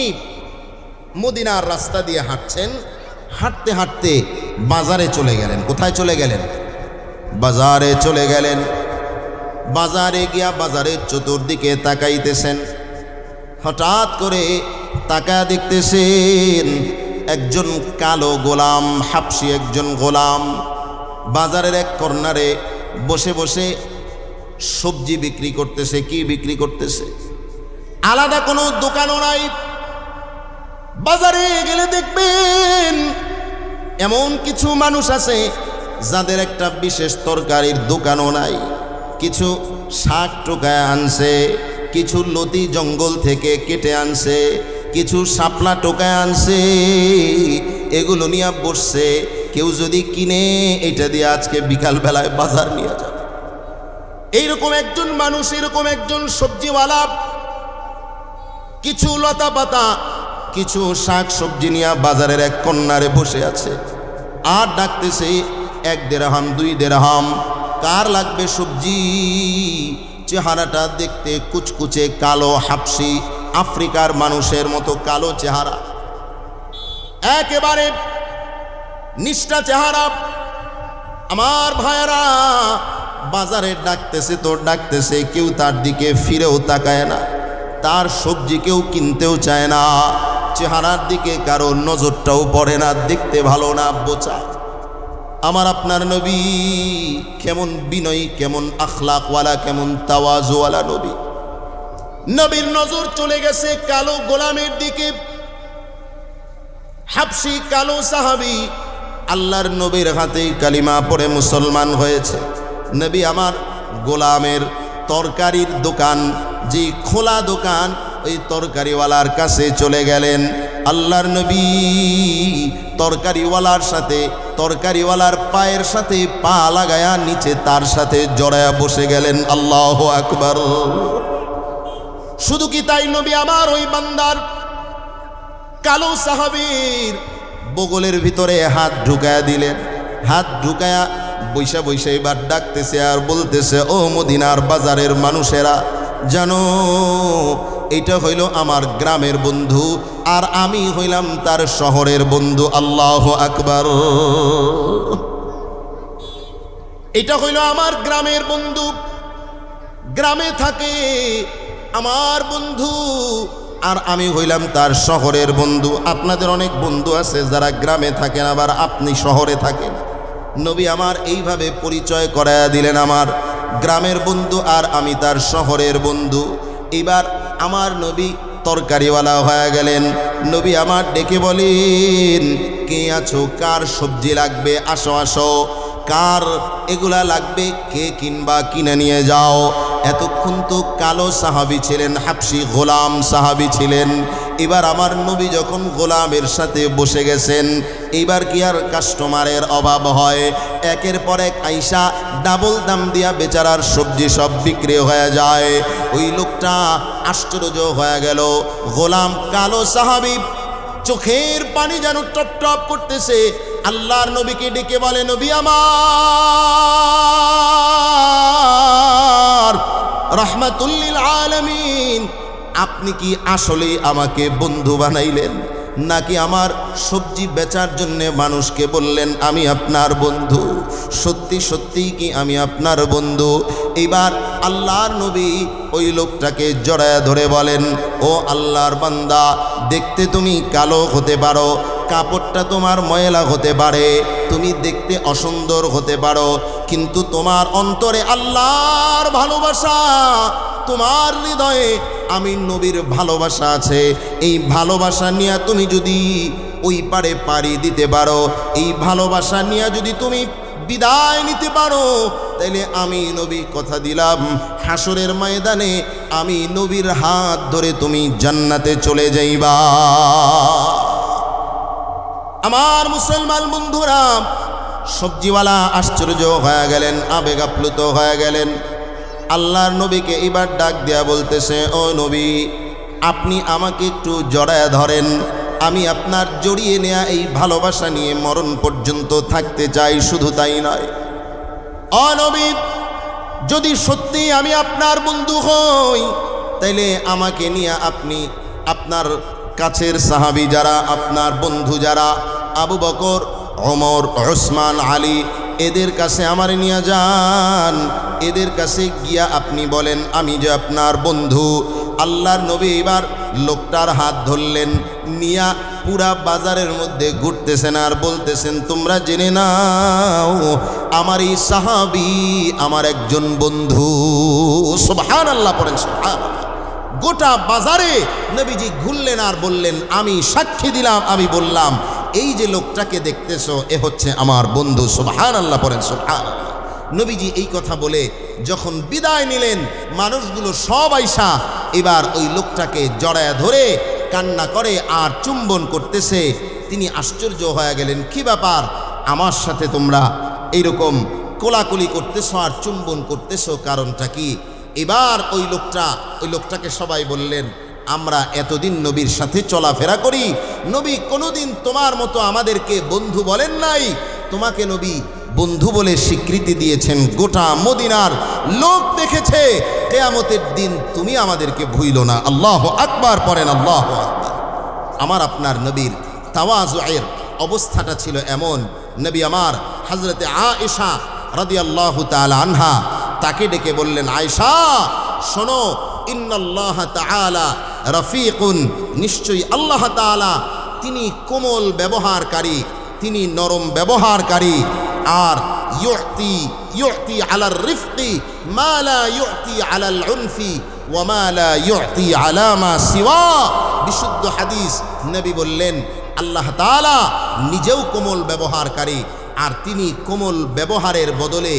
মদিনার রাস্তা দিয়ে হাঁটছেন, হাঁটতে হাঁটতে বাজারে চলে গেলেন। কোথায় চলে গেলেন? বাজারে চলে গেলেন। বাজারে গিয়া বাজারের চতুর্দিকে তাকাইতেছেন। হঠাৎ করে তাকায় দেখতেছেন একজন কালো গোলাম, হাবশি একজন গোলাম বাজারের এক কর্নারে বসে বসে সবজি বিক্রি করতেছে। কি বিক্রি করতেছে? আলাদা কোনো দোকানও নাই। বাজারে গেলে দেখবেন এমন কিছু মানুষ আছে যাদের একটা বিশেষ তরকারির দোকানও নাই। কিছু শাক টোকায় আনছে, কিছু লতি জঙ্গল থেকে কেটে আনছে, কিছু শাপলা টোকায় আনছে, এগুলো নিয়ে বসছে। কেউ যদি কিনে এটা দিয়ে আজকে বিকালবেলায় বাজার নিয়ে যাবে। এইরকম একজন মানুষ, এরকম একজন সবজিওয়ালা কিছু লতা পাতা, কিছু শাক সবজি নিয়ে বাজারের এক কর্নারে বসে আছে আর ডাকতেছে 1 দিরহাম 2 দিরহাম, কার লাগবে সবজি? চেহারাটা দেখতে কুচকুচে কালো, হাবশি আফ্রিকার মানুষের মতো কালো চেহারা, একেবারে নিষ্ঠা চেহারা। আমার ভাইয়েরা, বাজারে ডাকতেছে তো ডাকতেছে, কেউ তার দিকে ফিরেও তাকায় না, তার সবজি কেউ কিনতেও চায় না, চেহারার দিকে কারো নজরটাও পড়ে না, দেখতে ভালো না, বোচা। আমার আপনার নবী কেমন বিনয়ী, কেমন আখলাকওয়ালা, কেমন তাওয়াজুওয়ালা নবী। নবীর নজর চলে গেছে কালো গোলামের দিকে। হাবশি কালো সাহাবী আল্লাহর নবীর হাতে কালিমা পড়ে মুসলমান হয়েছে। নবী আমার গোলামের তরকারির দোকান, যে খোলা দোকান, ওই তরকারিওয়ালার কাছে চলে গেলেন। আল্লাহর নবী তরকারিওয়ালার সাথে, তরকারিওয়ালার পায়ের সাথে পা লাগায়া নিচে তার সাথে জড়ায়া বসে গেলেন। আল্লাহু আকবার। শুধু কি তাই, নবী আমার ওই বান্দার কালো সাহাবীর বগলের ভিতরে হাত ঢুকায়া দিলেন। হাত ঢুকায়া বৈশা বৈশা এবার ডাকতেছে আর বলতেছে, ও মদিনার বাজারের মানুষেরা, জানো এটা হইল আমার গ্রামের বন্ধু আর আমি হইলাম তার শহরের বন্ধু। আল্লাহু আকবার। এটা হইল আমার গ্রামের বন্ধু, গ্রামে থাকে আমার বন্ধু, আর আমি হইলাম তার শহরের বন্ধু। আপনাদের অনেক বন্ধু আছে যারা গ্রামে থাকেন, আবার আপনি শহরে থাকেন। নবী আমার এইভাবে পরিচয় করায়া দিলেন, আমার গ্রামের বন্ধু আর আমি তার শহরের বন্ধু। এবার আমার নবী তরকারিওয়ালা হয়ে গেলেন। নবী আমার ডেকে বলেন, কে আছো, কার সবজি লাগবে, আসো আসো, কার এগুলা লাগবে, কে কিনবা কিনে নিয়ে যাও। এতক্ষণ তো কালো সাহাবী ছিলেন, হাবশি গোলাম সাহাবী ছিলেন। এবার আমার নবী যখন গোলামের সাথে বসে গেছেন, এবার কি আর কাস্টমারের অভাব হয়? একের পর এক আইসা ডাবল দাম দিয়া বেচারার সবজি সব বিক্রি হয়ে যায়। ওই লোকটা আশ্চর্য হয়ে গেল। গোলাম কালো সাহাবী চোখের পানি যেন টপ টপ করতেছে। আল্লাহর নবীকে ডেকে বলে, নবী আমার রাহমাতুল লিল আলামিন, আপনি কি আসলে আমাকে বন্ধু বানাইলেন, নাকি আমার সবজি বেচার জন্য মানুষকে বললেন আমি আপনার বন্ধু? সত্যি সত্যি কি আমি আপনার বন্ধু? এবার আল্লাহর নবী ওই লোকটাকে জড়ায় ধরে বলেন, ও আল্লাহর বান্দা, দেখতে তুমি কালো হতে পারো, কাপড়টা তোমার ময়লা হতে পারে, তুমি দেখতে অসুন্দর হতে পারো, কিন্তু তোমার অন্তরে আল্লাহর ভালোবাসা, তোমার হৃদয়ে আমি নবীর ভালোবাসা আছে। এই ভালোবাসা নিয়ে তুমি যদি ওই পারে পাড়ি দিতে পারো, এই ভালোবাসা নিয়ে যদি তুমি বিদায় নিতে পারো, তাইলে আমি নবী কথা দিলাম, হাসরের ময়দানে আমি নবীর হাত ধরে তুমি জান্নাতে চলে যাইবা। আমার মুসলমান বন্ধুরা, সবজিওয়ালা আশ্চর্য হয়ে গেলেন, আবেগ আপ্লুত হয়ে গেলেন। আল্লাহর নবীকে এবার ডাক দেয়া বলতেছে, ও নবী, আপনি আমাকে একটু জড়ায় ধরেন, আমি আপনার জড়িয়ে নেয়া এই ভালোবাসা নিয়ে মরণ পর্যন্ত থাকতে চাই। শুধু তাই নয়, ও নবী, যদি সত্যি আমি আপনার বন্ধু হই, তাইলে আমাকে নিয়ে আপনি আপনার কাছের সাহাবী যারা, আপনার বন্ধু যারা, আবু বকর, ওমর, ওসমান, আলী, এদের কাছে আমার নিয়ে যান। এদের কাছে গিয়া আপনি বলেন আমি যে আপনার বন্ধু। আল্লাহর নবী এবার লোকটার হাত ধরলেন, নিয়া পুরা বাজারের মধ্যে ঘুরতেছেন আর বলতেছেন, তোমরা জেনে নাও আমার এই সাহাবী আমার একজন বন্ধু। সুবহানাল্লাহ পড়েন, সুবহানাল্লাহ। গোটা বাজারে নবীজি ঘুরলেন আর বললেন, আমি সাক্ষী দিলাম, আমি বললাম, এই যে লোকটাকে দেখতেছো এ হচ্ছে আমার বন্ধু। সুবহানাল্লাহ পড়েন, সুবহানাল্লাহ। নবীজি এই কথা বলে যখন বিদায় নিলেন, মানুষগুলো সব আইসা এবার ওই লোকটাকে জড়ায় ধরে কান্না করে আর চুম্বন করতেছে। তিনি আশ্চর্য হয়ে গেলেন, কি ব্যাপার, আমার সাথে তোমরা এইরকম কোলাকুলি করতেছো আর চুম্বন করতেছো, কারণটা কি? এবার ওই লোকটাকে সবাই বললেন, আমরা এতদিন নবীর সাথে চলাফেরা করি, নবী কোনোদিন তোমার মতো আমাদেরকে বন্ধু বলেন নাই, তোমাকে নবী বন্ধু বলে স্বীকৃতি দিয়েছেন, গোটা মদিনার লোক দেখেছে, কিয়ামতের দিন তুমি আমাদেরকে ভুইলো না। আল্লাহু আকবার পড়েন, আল্লাহু আকবার। আমার আপনার নবীর তাওয়াজুয়ের অবস্থাটা ছিল এমন, নবী আমার হযরতে আয়েশা রাদিয়াল্লাহু তাআলা আনহা তাকে ডেকে বললেন, আয়েশা শোনো, ইন্নাল্লাহ তাআলা রফিকুন, নিশ্চয়ই আল্লাহ তাআলা তিনি কোমল ব্যবহারকারী, তিনি নরম ব্যবহারকারী। আর ইউতি আলার রিফকি মা লা ইউতি আলাল উনফি ওয়া মা লা ইউতি আলা মা সিওয়া। বিশুদ্ধ হাদিস, নবী বললেন আল্লাহ তাআলা নিজেও কোমল ব্যবহারকারী, আর তিনি কোমল ব্যবহারের বদলে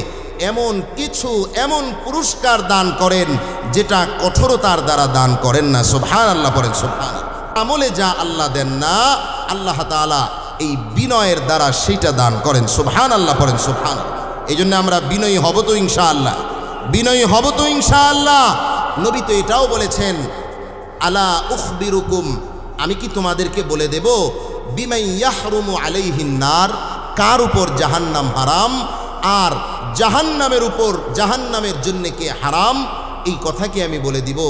এমন কিছু, এমন পুরস্কার দান করেন যেটা কঠোরতার দ্বারা দান করেন না। সুবহানাল্লাহ পড়েন, সুবহানাল্লাহ। আমলে যা আল্লাহ দেন না, আল্লাহ তাআলা এই বিনয়ের দ্বারা সেটা দান করেন। সুবহানাল্লাহ পড়েন, সুবহানাল্লাহ। এই জন্য আমরা বিনয়ী হব তো ইনশাআল্লাহ, বিনয়ী হব তো ইনশাআল্লাহ। নবী তো এটাও বলেছেন, আলা উখবিরুকুম, আমি কি তোমাদেরকে বলে দেব, বিমাই ইয়াহরুমু আলাইহিন নার, কার উপর জাহান্নাম হারাম, আর জাহান্নামের উপর, জাহান্নামের জন্য কে হারাম, এই কথা কি আমি বলে দিব?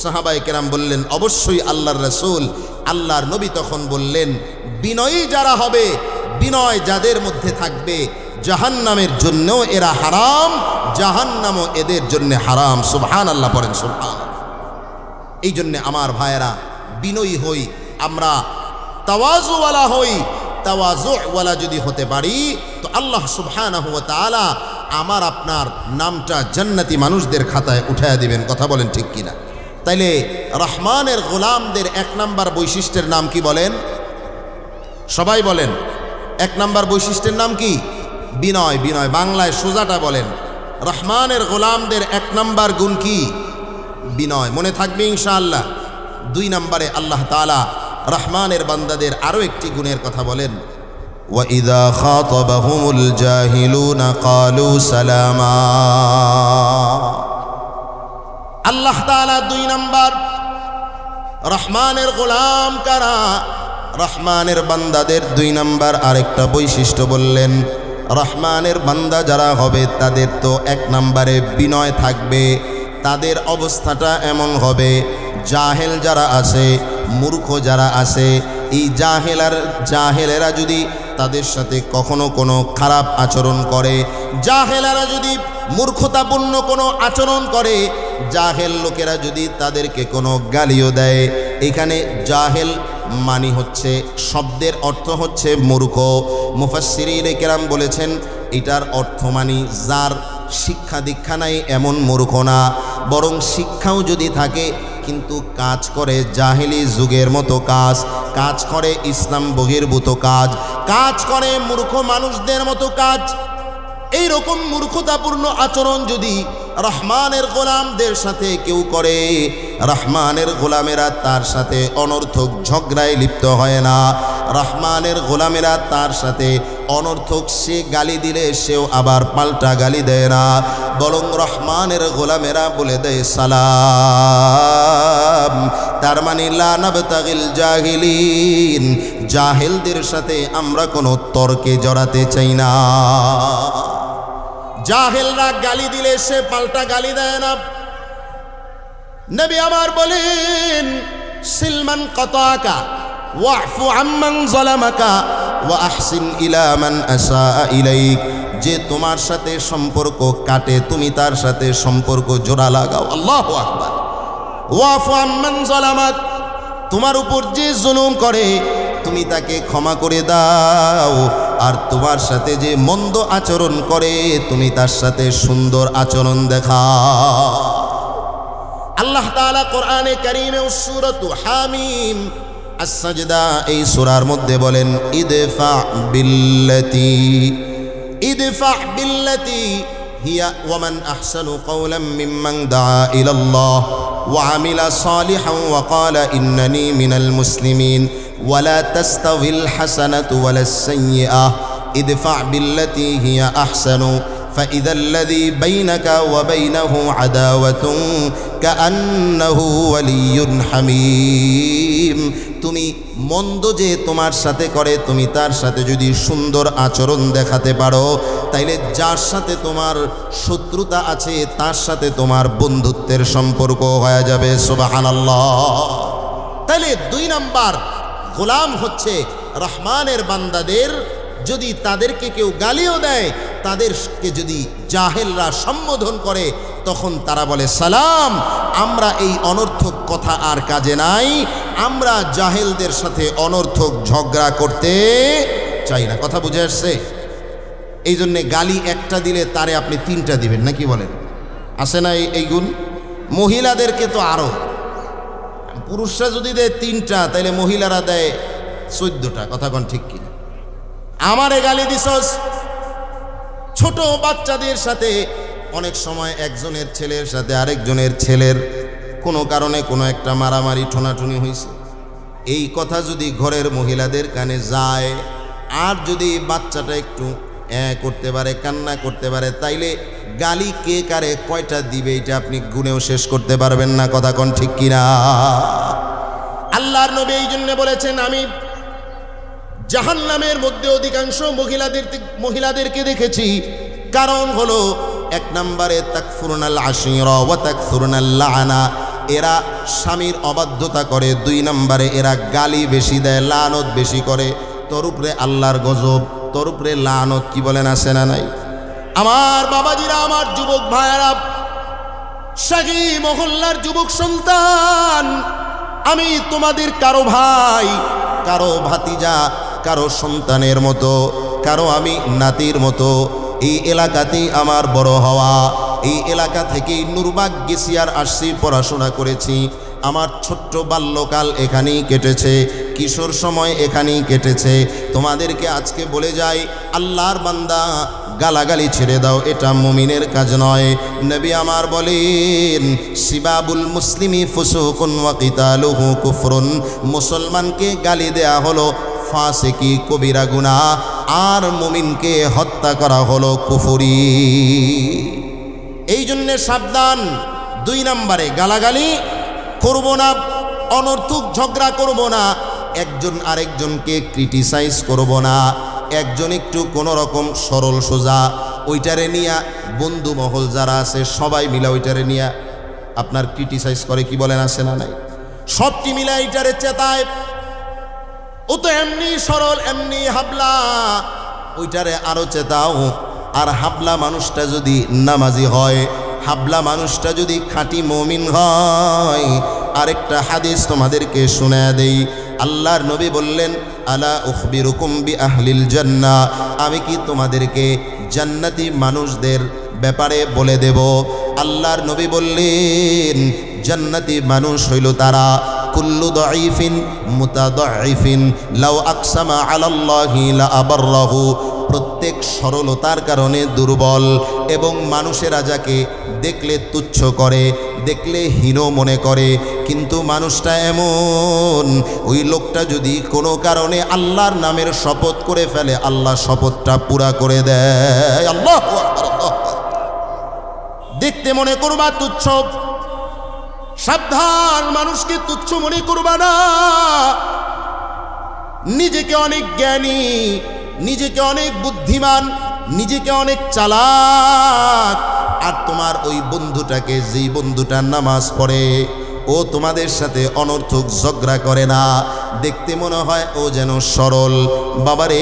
সাহাবায়ে কেরাম বললেন, অবশ্যই আল্লাহর রাসূল। আল্লাহর নবী তখন বললেন, বিনয়ী যারা হবে, বিনয় যাদের মধ্যে থাকবে, জাহান্নামের জন্যও এরা হারাম, জাহান্নামও এদের জন্য হারাম। সুবহানাল্লাহ পড়েন, সুবহানাল্লাহ। এই জন্যে আমার ভাইয়েরা, বিনয়ী হই, আমরা তাওয়াজুওয়ালা হই। তাওয়াজুওয়ালা যদি হতে পারি, তো আল্লাহ সুবহানাহু ওয়া তাআলা আমার আপনার নামটা জান্নাতি মানুষদের খাতায় উঠায়া দিবেন। কথা বলেন ঠিক কিনা? তাইলে রহমানের গোলামদের 1 নাম্বার বৈশিষ্ট্যের নাম কি বলেন? সবাই বলেন। 1 নাম্বার বৈশিষ্ট্যের নাম কি? বিনয়। বিনয় বাংলায় সোজাটা বলেন। রহমানের গোলামদের 1 নাম্বার গুণ কি? বিনয়। মনে থাকবে ইনশাআল্লাহ। 2 নম্বরে আল্লাহ তাআলা রহমানের বান্দাদের আরো একটি গুণের কথা বলেন, ওয়াইদা খাতাবাহুমুল জাহিলুনা ক্বালু সালামা। আল্লাহ তাআলা 2 নম্বর রহমানের গোলাম কারা? রহমানের বান্দাদের 2 নম্বর আরেকটা বৈশিষ্ট্য বললেন, রহমানের বান্দা যারা হবে তাদের তো 1 নম্বরে বিনয় থাকবে। তাদের অবস্থাটা এমন হবে, জাহেল যারা আছে, মূর্খ যারা আছে, এই জাহেলেরা যদি তাদের সাথে কখনো কোনো খারাপ আচরণ করে, জাহেলেরা যদি মূর্খতাপূর্ণ কোনো আচরণ করে, জাহেল লোকেরা যদি তাদেরকে কোনো গালিও দেয়, এখানে জাহেল মানি হচ্ছে, শব্দের অর্থ হচ্ছে মূর্খ। মুফাসসিরিনে কেরাম বলেছেন এটার অর্থ মানি যার শিক্ষা দীক্ষা নাই এমন মূর্খ না, বরং শিক্ষাও যদি থাকে কিন্তু কাজ করে জাহেলি যুগের মতো কাজ করে ইসলাম বহির্ভূত কাজ করে মূর্খ মানুষদের মতো কাজ। এই রকম মূর্খতাপূর্ণ আচরণ যদি রহমানের গোলামদের সাথে কেউ করে, রহমানের গোলামেরা তার সাথে অনর্থক ঝগড়ায় লিপ্ত হয় না। রহমানের গোলামেরা তার সাথে অনর্থক সে গালি দিলে সেও আবার পাল্টা গালি দেয় না, বরং রহমানের গোলামেরা বলে দেয় সালাম। তার মানে লা নাবতাগিল জাহিলিন, জাহেলদের সাথে আমরা কোনো তর্কে জড়াতে চাই না। জাহেলরা গালি দিলে সে পাল্টা গালি দেয় না। নবী আমার বলেন সিলমান কাতাকা ওয়াফু আম্মান যালামাকা ওয়া আহসিন ইলা মান আসাআ ইলাইক। যে তোমার সাথে সম্পর্ক কাটে তুমি তার সাথে সম্পর্ক জোড়া লাগাও। আল্লাহু আকবার। ওয়াফু আম্মান যালামাক, তোমার উপর যে জুলুম করে তুমি তাকে ক্ষমা করে দাও, আর তোমার সাথে যে মন্দ আচরণ করে তুমি তার সাথে সুন্দর আচরণ দেখাও। আল্লাহ তাআলা কোরআনে কারীমে সূরাতু হামিম আস-সাজদা এই সূরার মধ্যে বলেন ইদফা বিল্লাতি হিয়া ওয়া মান আহসানু কাওলাম মিম্মান দাআ ইলাল্লাহ ওয়া আমিলা সালিহান ওয়া ক্বালা ইন্নানী মিনাল মুসলিমিন ওয়ালা তাস্তাবিল হাসানাতু ওয়ালাস সাইয়্যিআহ ইদফা বিল্লাতি হিয়া আহসানু فإذا الذي بينك وبينه عداوة كأنه ولي حميم। তুমি মন্দ যে তোমার সাথে করে তুমি তার সাথে যদি সুন্দর আচরণ দেখাতে পারো, তাইলে যার সাথে তোমার শত্রুতা আছে তার সাথে তোমার বন্ধুত্বের সম্পর্ক হয়ে যাবে। সুবহানাল্লাহ। তাইলে 2 নাম্বার গোলাম হচ্ছে রহমানের বান্দাদের, যদি তাদেরকে কেউ গালিও দেয়, তাদেরকে যদি জাহেলরা সম্বোধন করে তখন তারা বলে সালাম। আমরা এই অনর্থক কথা আর কাজে নাই, আমরা জাহেলদের সাথে অনর্থক ঝগড়া করতে চাই না। কথা বুঝে আসছে? এই জন্যে গালি একটা দিলে তারে আপনি 3টা দিবেন, নাকি বলেন? আসে না এই গুণ? মহিলাদেরকে তো আরো, পুরুষরা যদি দেয় 3টা তাইলে মহিলারা দেয় 14টা। কথা কোন ঠিক কিনা? আমারে গালি দিছস। ছোট বাচ্চাদের সাথে অনেক সময় একজনের ছেলের সাথে আরেকজনের ছেলের কোনো কারণে কোনো একটা মারামারি ঠোনাঠুনি হয়েছে, এই কথা যদি ঘরের মহিলাদের কানে যায়, আর যদি বাচ্চাটা একটু করতে পারে, কান্না করতে পারে, তাইলে গালি কে কারে কয়টা দিবে এটা আপনি গুনেও শেষ করতে পারবেন না। কথা কোন ঠিক কিনা? আল্লাহর নবী এই জন্য বলেছেন আমি জাহান্নামের মধ্যে অধিকাংশ মহিলাদেরকে দেখেছি, কারণ হলো 1 নম্বরে তাকফুরুনাল আশিরা ওয়া তাকফুরুনাল লাআনা, এরা স্বামীর অবাধ্যতা করে। 2 নম্বরে এরা গালি বেশি দেয়, লানত বেশি করে। তোর উপরে আল্লাহর গজব, তোর উপরে লানত। কি বলেন, আছে না নাই? আমার বাবাজিরা, আমার যুবক ভাইয়েরা, শাহী মহল্লার যুবক সন্তান, আমি তোমাদের কারো ভাই, কারো ভাতিজা, কারো সন্তানের মতো, কারো আমি নাতির মতো। এই এলাকাতেই আমার বড় হওয়া, এই এলাকা থেকেই নুরবাগ গেসিয়ার আসছি, পড়াশোনা করেছি। আমার ছোট্ট বাল্যকাল এখানেই কেটেছে, কিশোর সময় এখানেই কেটেছে। তোমাদেরকে আজকে বলে যাই, আল্লাহর বান্দা গালাগালি ছেড়ে দাও, এটা মুমিনের কাজ নয়। নবী আমার বলেন, সিবাবুল মুসলিমি ফুসুকুন ওয়া কিতালুহু কুফরুন। মুসলমানকে গালি দেয়া হলো ফাসিকি, কবিরা গুনাহ, আর মুমিনকে হত্যা করা হলো কুফরি। এই জন্যে সাবধান। 2 নম্বরে গালাগালি করব না, অনর্থক ঝগড়া করব না, একজন আরেকজনকে ক্রিটিসাইজ করব না। একজন একটু কোনো রকম সরল সোজা ওইটারে নিয়া, বন্ধু মহল যারা আছে সবাই মিলা ওইটারে নিয়া আপনার ক্রিটিসাইজ করে, কি বলেন, আছে না নাই? সবটি মিলা এইটারে চেতায়, ও তো এমনি সরল, এমনি হাবলা, ওইটারে আরো চেতাও। আর হাবলা মানুষটা যদি নামাজি হয়, হাবলা মানুষটা যদি খাঁটি মুমিন হয়, আরেকটা হাদিস তোমাদেরকে শোনায়া দেই। আল্লাহর নবী বললেন, আলা উখবিরুকুম বি আহলিল জান্নাহ, আমি কি তোমাদেরকে জান্নাতি মানুষদের ব্যাপারে বলে দেব? আল্লাহর নবী বললেন, জান্নাতি মানুষ হইল তারা, কুল্লু দাঈফিন মুতাদাঈফিন লাউ আকসামা আলাল্লাহি লা আবাররাহু, প্রত্যেক সরলতার কারণে দুর্বল এবং মানুষেরা যাকে দেখলে তুচ্ছ করে, দেখলে হীন মনে করে, কিন্তু মানুষটা এমন, ওই লোকটা যদি কোনো কারণে আল্লাহর নামের শপথ করে ফেলে, আল্লাহ শপথটা পুরা করে দেয়। আল্লাহু আকবার। দেখতে মনে করবা তুচ্ছ, সাবধান, মানুষকে তুচ্ছ মনে করবা না। নিজেকে অনেক জ্ঞানী, নিজেকে অনেক বুদ্ধিমান, নিজেকে অনেক চালাক, আর তোমার ওই বন্ধুটাকে, যেই বন্ধুটা নামাজ পড়ে, ও তোমাদের সাথে অনর্থক ঝগড়া করে না, দেখতে মনে হয় ও যেন সরল। বাবারে,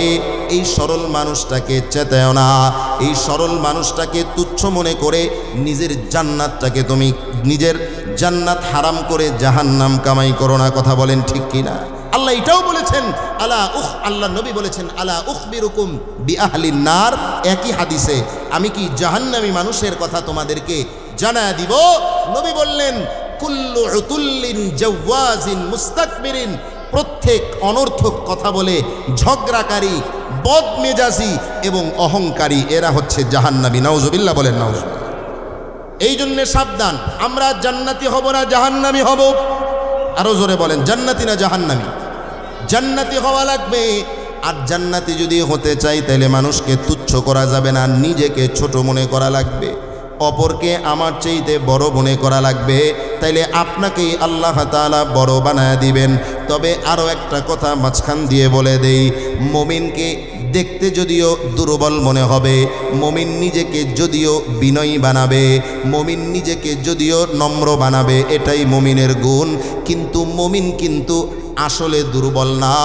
এই সরল মানুষটাকে চেতায় না, এই সরল মানুষটাকে তুচ্ছ মনে করে নিজের জান্নাতটাকে, তুমি নিজের জান্নাত হারাম করে জাহান্নাম কামাই করো না। কথা বলেন ঠিক কিনা? আল্লাহ এটাও বলেছেন, আল্লাহ নবী বলেছেন, আলা উখবিরুকুম বিআহলিন নার, একই হাদিসে, আমি কি জাহান্নামী মানুষের কথা তোমাদেরকে জানায়া দিব? নবী বললেন, কুল্লু উতুল্লিন জাওয়াজিন মুস্তাকবিরিন, প্রত্যেক অনর্থক কথা বলে ঝগড়াকারী, বদমেজাজি এবং অহংকারী, এরা হচ্ছে জাহান্নামী। নাউজুবিল্লাহ বলেন, নাউজুবিল্লাহ। এই জন্য সাবধান, আমরা জান্নাতি হব না জাহান্নামী হব? আরো জোরে বলেন, জান্নাতি না জাহান্নামী? জান্নাতি হওয়া লাগবে। আর জান্নাতি যদি হতে চাই, তাহলে মানুষকে তুচ্ছ করা যাবে না, নিজেকে ছোট মনে করা লাগবে, অপরকে আমার চাইতে বড় মনে করা লাগবে, তাইলে আপনাকেই আল্লাহ তাআলা বড় বানায় দিবেন। তবে আরও একটা কথা মাঝখান দিয়ে বলে দেই, মুমিনকে দেখতে যদিও দুর্বল মনে হবে, মুমিন নিজেকে যদিও বিনয়ী বানাবে, মুমিন নিজেকে যদিও নম্র বানাবে, এটাই মুমিনের গুণ, কিন্তু মুমিন কিন্তু আসলে দুর্বল না,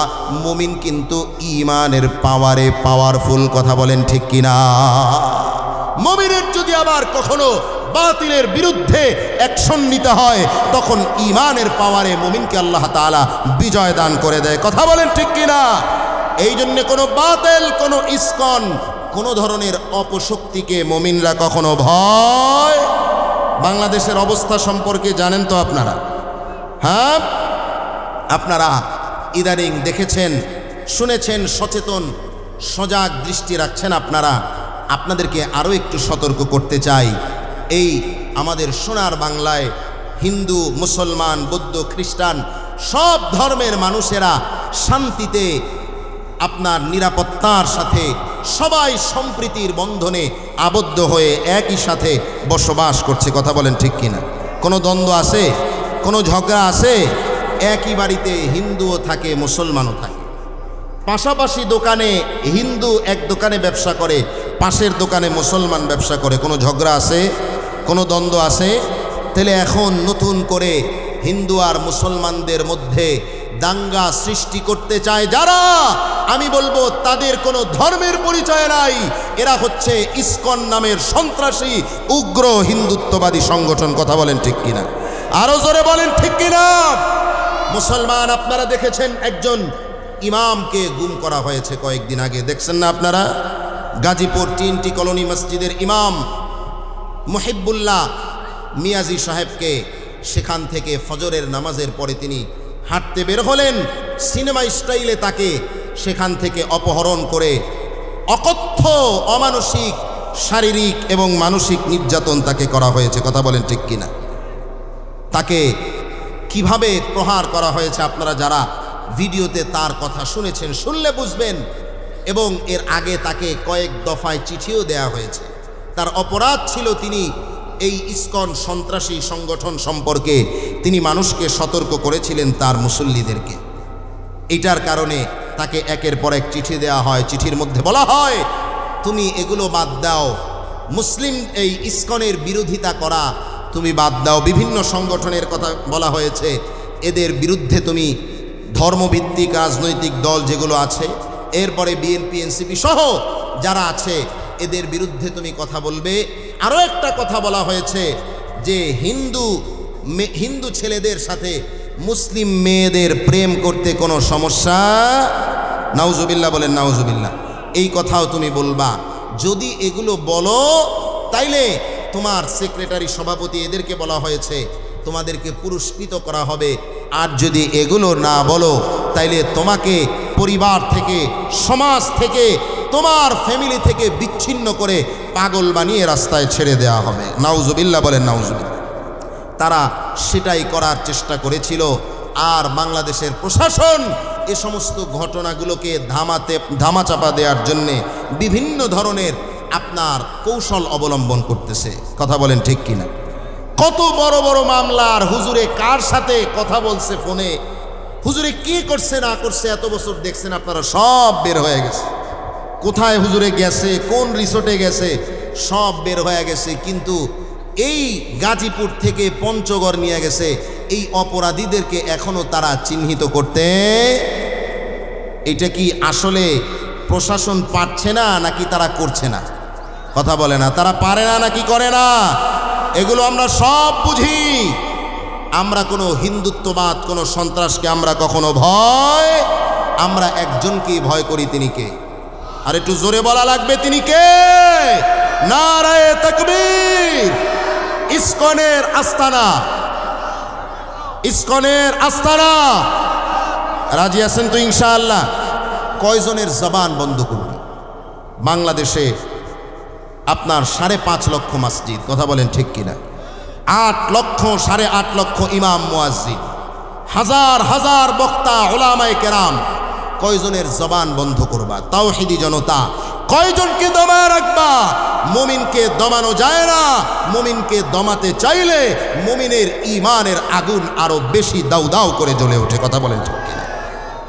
মুমিন কিন্তু ঈমানের পাওয়ারে পাওয়ারফুল। কথা বলেন ঠিক কিনা? মুমিনের যদি আবার কখনো বাতিলের বিরুদ্ধে অ্যাকশন নিতে হয়, তখন ঈমানের পাওয়ারে মুমিনকে আল্লাহ তাআলা বিজয় দান করে দেয়। কথা বলেন ঠিক কিনা? এই জন্য কোনো বাতিল, কোনো ইসকন, কোনো ধরনের অপশক্তিকে মুমিনরা কখনো ভয়। বাংলাদেশের অবস্থা সম্পর্কে জানেন তো আপনারা? হ্যাঁ, আপনারা ইদানিং দেখেছেন, শুনেছেন, সচেতন সজাগ দৃষ্টি রাখছেন আপনারা। আপনাদেরকে আরও একটু সতর্ক করতে চাই, এই আমাদের সোনার বাংলায় হিন্দু, মুসলমান, বৌদ্ধ, খ্রিস্টান সব ধর্মের মানুষেরা শান্তিতে, আপনার নিরাপত্তার সাথে সবাই সম্প্রীতির বন্ধনে আবদ্ধ হয়ে একই সাথে বসবাস করছে। কথা বলেন ঠিক কিনা? কোনো দ্বন্দ্ব আছে? কোনো ঝগড়া আছে? একই বাড়িতে হিন্দুও থাকে, মুসলমানও থাকে, পাশাপাশি দোকানে হিন্দু এক দোকানে ব্যবসা করে, পাশের দোকানে মুসলমান ব্যবসা করে, কোনো ঝগড়া আছে? কোনো দ্বন্দ্ব আছে? তাহলে এখন নতুন করে হিন্দু আর মুসলমানদের মধ্যে দাঙ্গা সৃষ্টি করতে চায় যারা, আমি বলবো তাদের কোনো ধর্মের পরিচয় নাই, এরা হচ্ছে ইসকন নামের সন্ত্রাসী উগ্র হিন্দুত্ববাদী সংগঠন। কথা বলেন ঠিক কিনা? আরো জোরে বলেন ঠিক কিনা? মুসলমান আপনারা দেখেছেন, একজন ইমামকে গুম করা হয়েছে কয়েকদিন আগে, দেখছেন না আপনারা? গাজীপুর টিএনটি কলোনি মসজিদের ইমাম মুহিবুল্লাহ মিয়াজি সাহেবকে সেখান থেকে ফজরের নামাজের পরে তিনি হাঁটতে বের হলেন, সিনেমা স্টাইলে তাকে সেখান থেকে অপহরণ করে অকথ্য অমানসিক শারীরিক এবং মানসিক নির্যাতন তাকে করা হয়েছে। কথা বলেন ঠিক কিনা? তাকে কিভাবে প্রহার করা হয়েছে আপনারা যারা ভিডিওতে তার কথা শুনেছেন, শুনলে বুঝবেন। এবং এর আগে তাকে কয়েক দফায় চিঠিও দেয়া হয়েছে। তার অপরাধ ছিল তিনি এই ইসকন সন্ত্রাসী সংগঠন সম্পর্কে তিনি মানুষকে সতর্ক করেছিলেন, তার মুসল্লিদেরকে। এটার কারণে তাকে একের পর এক চিঠি দেয়া হয়। চিঠির মধ্যে বলা হয়, তুমি এগুলো বাদ দাও, মুসলিম এই ইসকনের বিরোধিতা করা তুমি বাদ দাও। বিভিন্ন সংগঠনের কথা বলা হয়েছে, এদের বিরুদ্ধে তুমি ধর্মভিত্তিক রাজনৈতিক দল যেগুলো আছে, এরপরে বিএনপি এনসিপি সহ যারা আছে, এদের বিরুদ্ধে তুমি কথা বলবে। আরও একটা কথা বলা হয়েছে যে হিন্দু ছেলেদের সাথে মুসলিম মেয়েদের প্রেম করতে কোনো সমস্যা, নাউজুবিল্লাহ বলেন, নাউজুবিল্লাহ, এই কথাও তুমি বলবা। যদি এগুলো বলো তাইলে তোমার সেক্রেটারি সভাপতি এদেরকে বলা হয়েছে তোমাদেরকে পুরস্কৃত করা হবে, আর যদি এগুলো না বলো তাইলে তোমাকে পরিবার থেকে, সমাজ থেকে, তোমার ফ্যামিলি থেকে বিচ্ছিন্ন করে পাগল বানিয়ে রাস্তায় ছেড়ে দেওয়া হবে। নাউজুবিল্লাহ বলেন, নাউজুবিল্লাহ। তারা সেটাই করার চেষ্টা করেছিল। আর বাংলাদেশের প্রশাসন এ সমস্ত ঘটনাগুলোকে ধামাচাপা দেওয়ার জন্যে বিভিন্ন ধরনের আপনার কৌশল অবলম্বন করতেছে। কথা বলেন ঠিক কিনা? কত বড় বড় মামলার হুজুরে কার সাথে কথা বলছে ফোনে, হুজুরে কি করছে না করছে, এত বছর দেখছেন আপনারা, সব বের হয়ে গেছে। কোথায় হুজুরে গেছে, কোন রিসোর্টে গেছে, সব বের হয়ে গেছে। কিন্তু এই গাজীপুর থেকে পঞ্চগড় নিয়ে গেছে, এই অপরাধীদেরকে এখনো তারা চিহ্নিত করতে, এটা কি আসলে প্রশাসন পারছে না নাকি তারা করছে না? কথা বলে না, তারা পারে না নাকি করে না? এগুলো আমরা সব বুঝি। আমরা কোনো হিন্দুত্ববাদ, কোনো সন্ত্রাসকে আমরা কখনো ভয়, আমরা একজনকেই ভয় করি, তিনি কে? আর একটু জোরে বলা লাগবে, তিনি কে? নারায়ে তাকবীর। ইসকনের আস্তানা, ইসকনের আস্তানা। রাজি আছেন তো ইনশাআল্লাহ? কয়জনের জবান বন্ধ করবে? বাংলাদেশে আপনার 5.5 লক্ষ মসজিদ, কথা বলেন ঠিক কিনা? 8 লক্ষ 8.5 লক্ষ ইমাম মুয়াজ্জিন, হাজার হাজার বক্তা উলামায়ে কেরাম, কয়জনের জবান বন্ধ করবা? তাওহীদি জনতা কয়জনকে দমায় রাখবা? মুমিনকে দমানো যায় না। মুমিনকে দমাতে চাইলে মুমিনের ঈমানের আগুন আরো বেশি দাউ দাউ করে জ্বলে ওঠে। কথা বলেন ঠিক কিনা?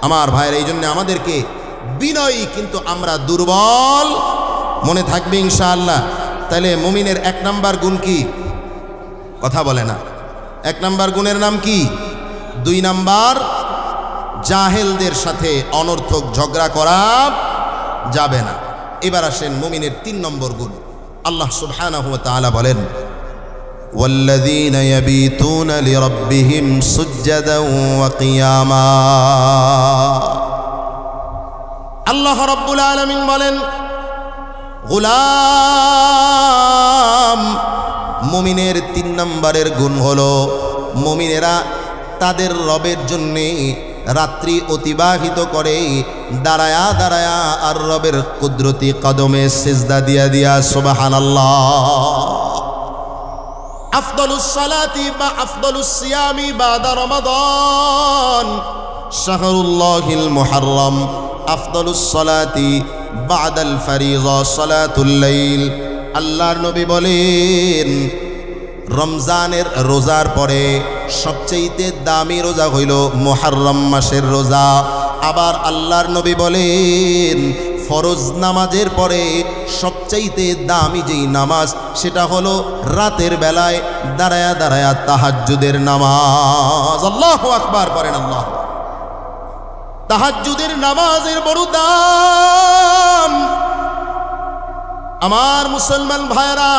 আমার ভাইয়ের, এই জন্য আমাদেরকে বিনয়ী, কিন্তু আমরা দুর্বল, মনে থাকবে ইনশাআল্লাহ। তাহলে মুমিনের 1 নাম্বার গুণ কি? কথা বলে না। 1 নাম্বার গুণের নাম কি? 2 নাম্বার, জাহেলদের সাথে অনর্থক ঝগড়া করা যাবে না। এবার আসেন মুমিনের 3 নম্বর গুণ। আল্লাহ সুবহানাহু ওয়া তাআলা বলেন, ওয়াল্লাযীনা ইয়াবীতুনা লিরাব্বিহিম সুজদান ওয়া কিয়ামা। আল্লাহ রাব্বুল আলামিন বলেন, গোলাম, মুমিনের 3 নম্বরের গুণ হলো মুমিনেরা তাদের রবের জন্যে রাত্রি অতিবাহিত করে দাঁড়ায়া দাঁড়ায়া আর রবের কুদরতি কদমে সিজদা দিয়া দিয়া সুবহানাল্লাহ। আফদালুস সালাতি বা আফদালুস সিয়ামি বাদা রমাদান শাহরুল্লাহিল মুহাররম, আফদালুস সালাতি বাদাল ফরিযা সালাতুল লাইল। আল্লাহর নবী বলেন, রমজানের রোজার পরে সবচেয়ে দামি রোজা হইল মুহররম মাসের রোজা। আবার আল্লাহর নবী বলেন, ফরজ নামাজের পরে সবচেয়ে দামি যেই নামাজ সেটা হলো রাতের বেলায় দাঁড়ায়া দাঁড়ায়া তাহাজ্জুদের নামাজ। আল্লাহু আকবার পড়েন। আল্লাহ, তাহাজ্জুদের নামাজের বড় দাম। আমার মুসলমান ভাইরা,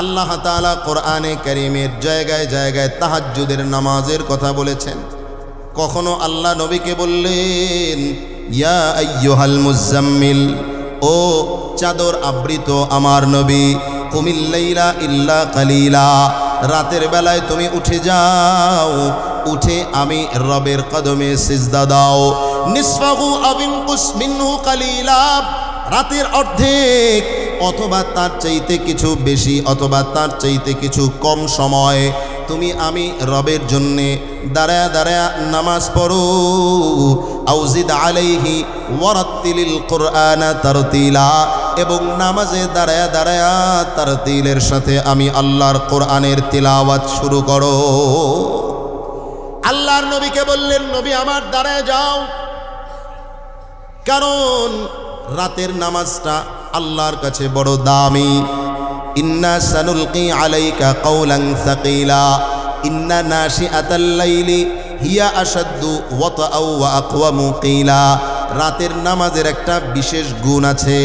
আল্লাহ তাআলা কোরআনে কারীমের জায়গায় জায়গায় তাহাজ্জুদের নামাজের কথা বলেছেন। কখনো আল্লাহ নবীকে বললেন ইয়া আইয়ুহাল মুজাম্মিল, ও চাদর আবৃত আমার নবী, কুমিল লাইলা ইল্লা কালিলা, রাতের বেলায় তুমি উঠে যাও, উঠে আমি রবের কদমে সিজদা দাও। নিসফাহু আবিনকুস মিনহু কালিলা, রাতের অর্ধেক অথবা তার চাইতে কিছু বেশি অথবা তার চাইতে কিছু কম সময় তুমি আমি রবের জন্যে দাঁড়ায়া দাঁড়ায়া নামাজ পড়ো। আউজিদ আলাইহি ওয়ারাত্তিলিল কুরআনা তারতিলা, এবং নামাজে দাঁড়ায়া দাঁড়ায়া তারতিলের সাথে আমি আল্লাহর কোরআনের তিলাওয়াত শুরু করো। আল্লাহর নবীকে বললেন নবী আমার দাঁড়ায় যাও, কারণ রাতের নামাজটা আল্লাহর কাছে বড় দামি। ইন্না সানুলকি আলাইকা কাওলান সাকিলা ইন্না নাশিআতাল লাইলি হিয়া আশাদ্দু ওয়াতাআও ওয়া আকওয়ামু কিলা। রাতের নামাজের একটা বিশেষ গুণ আছে,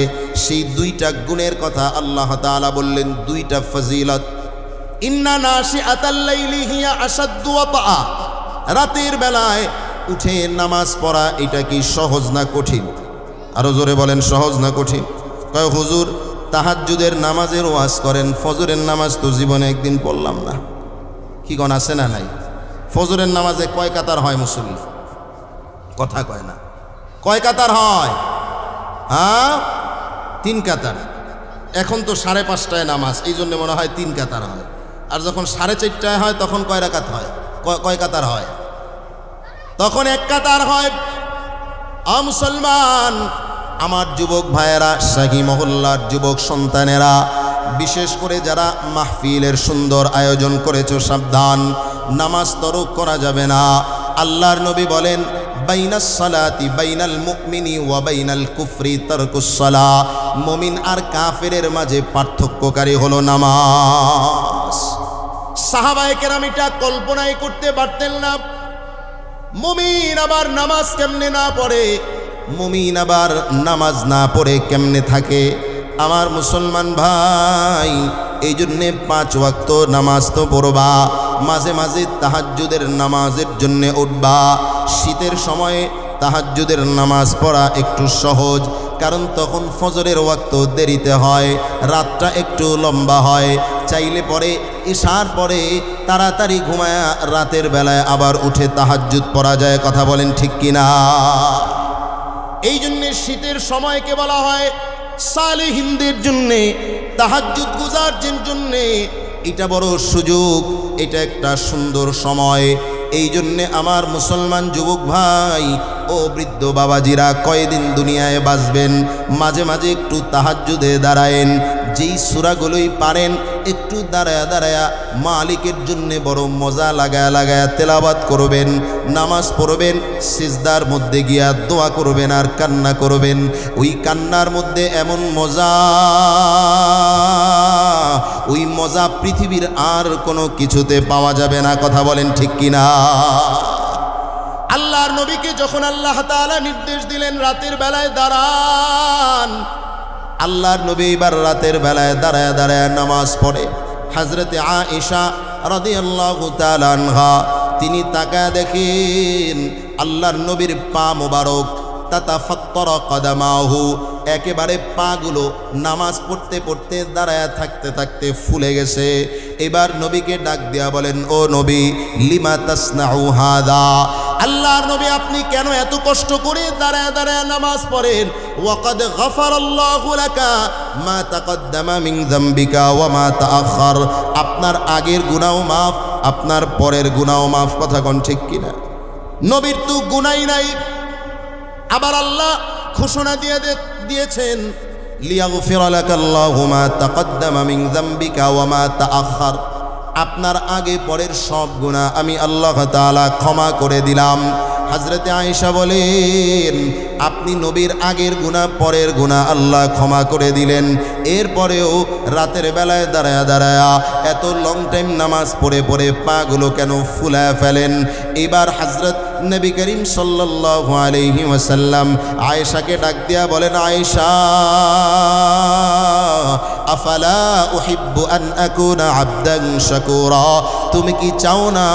সেই দুইটা গুণের কথা আল্লাহ তাআলা বললেন, দুইটা ফজিলত। ইন্না নাশিআতাল লাইলি হিয়া আশাদ্দু ওয়াতাআ, রাতের বেলায় উঠে নামাজ পড়া এটা কি সহজ না কঠিন? আরো জোরে বলেন, সহজ না কঠিন? কয় হুজুর তাহাজ্জুদের নামাজের ওয়াজ করেন, ফজরের নামাজ তো জীবনে একদিন পড়লাম না। কি গণ আছে না নাই? ফজরের নামাজে কয় কাতার হয় মুসল্লি? কথা কয় না। কয় কাতার হয়? হ্যাঁ, 3 কাতার। এখন তো 5:30টায় নামাজ, এই জন্য মনে হয় 3 কাতার হয়। আর যখন 4:30টায় হয় তখন কয় রাকাত হয়? কয় কাতার হয়? তখন 1 কাতার হয়। মুসলমান, আমার যুবক ভাইয়েরা, শাহী মহল্লার যুবক সন্তানেরা, বিশেষ করে যারা মাহফিলের সুন্দর আয়োজন করেছো, সাবধান, নামাজ তরক করা যাবে না। আল্লাহর নবী বলেন বাইনাস সালাতি বাইনাল মুমিনি ওয়া বাইনাল কুফরি তারকুস সালাহ, মুমিন আর কাফেরের মাঝে পার্থক্যকারী হলো নামাজ। সাহাবায়ে কেরাম এটা কল্পনাই করতে পারতেন না। মুমিন আবার নামাজ কেমনে না পড়ে, মুমিন আবার নামাজ না পড়ে কেমনে থাকে? আমার মুসলমান ভাই, এই জন্যে 5 ওয়াক্ত নামাজ তো পড়বা, মাঝে মাঝে তাহাজ্জুদের নামাজের জন্যে উঠবা। শীতের সময়ে তাহাজ্জুদের নামাজ পড়া একটু সহজ, কারণ তখন ফজরের ওয়াক্ত দেরিতে হয়, রাতটা একটু লম্বা হয়। চাইলে পরে ইশার পরে তাড়াতাড়ি ঘুমায়া রাতের বেলায় আবার উঠে তাহাজ্জুদ পড়া যায়। কথা বলেন ঠিক কিনা? এই জন্যে শীতের সময়কে বলা হয় সালেহিনদের জন্যে, তাহাজ্জুদ গুজারদের জন্যে এটা বড় সুযোগ, এটা একটা সুন্দর সময়। এই জন্যে আমার মুসলমান যুবক ভাই ও বৃদ্ধ বাবাজিরা, কয়দিন দুনিয়ায় বাঁচবেন, মাঝে মাঝে একটু তাহাজ্জুদে দাঁড়ায়েন। যেই সূরাগুলোই পারেন একটু দাঁড়ায়া দাঁড়ায়া মালিকের জন্যে বড় মজা লাগায়া লাগায়া তেলাওয়াত করবেন, নামাজ পড়বেন, সিজদার মধ্যে গিয়া দোয়া করবেন আর কান্না করবেন। ওই কান্নার মধ্যে এমন মজা, ওই মজা পৃথিবীর আর কোনো কিছুতে পাওয়া যাবে না। কথা বলেন ঠিক কিনা? আল্লাহর নবীকে যখন আল্লাহ তাআলা নির্দেশ দিলেন রাতের বেলায় দাঁড়ান, আল্লাহর নবী এবার রাতের বেলায় দাঁড়ায় দাঁড়ায় নামাজ পড়ে। হযরতে আয়েশা রাদিয়াল্লাহু তাআলা আনহা তিনি তাকায় দেখেন আল্লাহর নবীর পা মোবারক তাতাফাত্তারা কদামাহু, একেবারে পাগুলো নামাজ পড়তে পড়তে দাঁড়ায় থাকতে থাকতে ফুলে গেছে। এবার নবীকে ডাক দিয়া বলেন, ও নবী, লিমা তাসনাউ হাদা, আল্লাহর নবী আপনি কেন এত কষ্ট করে দাঁড়ায় দাঁড়ায় নামাজ পড়েন? ওয়াকাদ গাফারাল্লাহু লাকা মা তাকদ্দামা মিন যামবিকা ওয়া মা তাআখার, আপনার আগের গুনাহ মাফ, আপনার পরের গুনাহ মাফ। কথা কোন ঠিক কিনা? নবীর তো গুনাহই নাই, আবার আল্লাহ ঘোষণা দিয়েছেন লিয়াগফিরা লাকাল্লাহু মা তাকদ্দামা মিন যামবিকা ওয়া মা তাআখার, আপনার আগে পরের সব গুনাহ আমি আল্লাহ তাআলা ক্ষমা করে দিলাম। হযরতে আয়েশা বলেন আপনি নবীর আগের গুনাহ পরের গুনাহ আল্লাহ ক্ষমা করে দিলেন, এরপরেও রাতের বেলায় দাঁড়ায়া দাঁড়ায়া এত লং টাইম নামাজ পড়ে পড়ে পাগুলো কেন ফুলায় ফেলেন? এবার হযরত নবী করিম সাল্লাল্লাহু আলাইহি ওয়াসাল্লাম আয়েশাকে ডাক দিয়া বলেন, আয়েশা আফালা উহিব্বু আন আকুনা আবদান শাকুরা, তুমি কি চাও না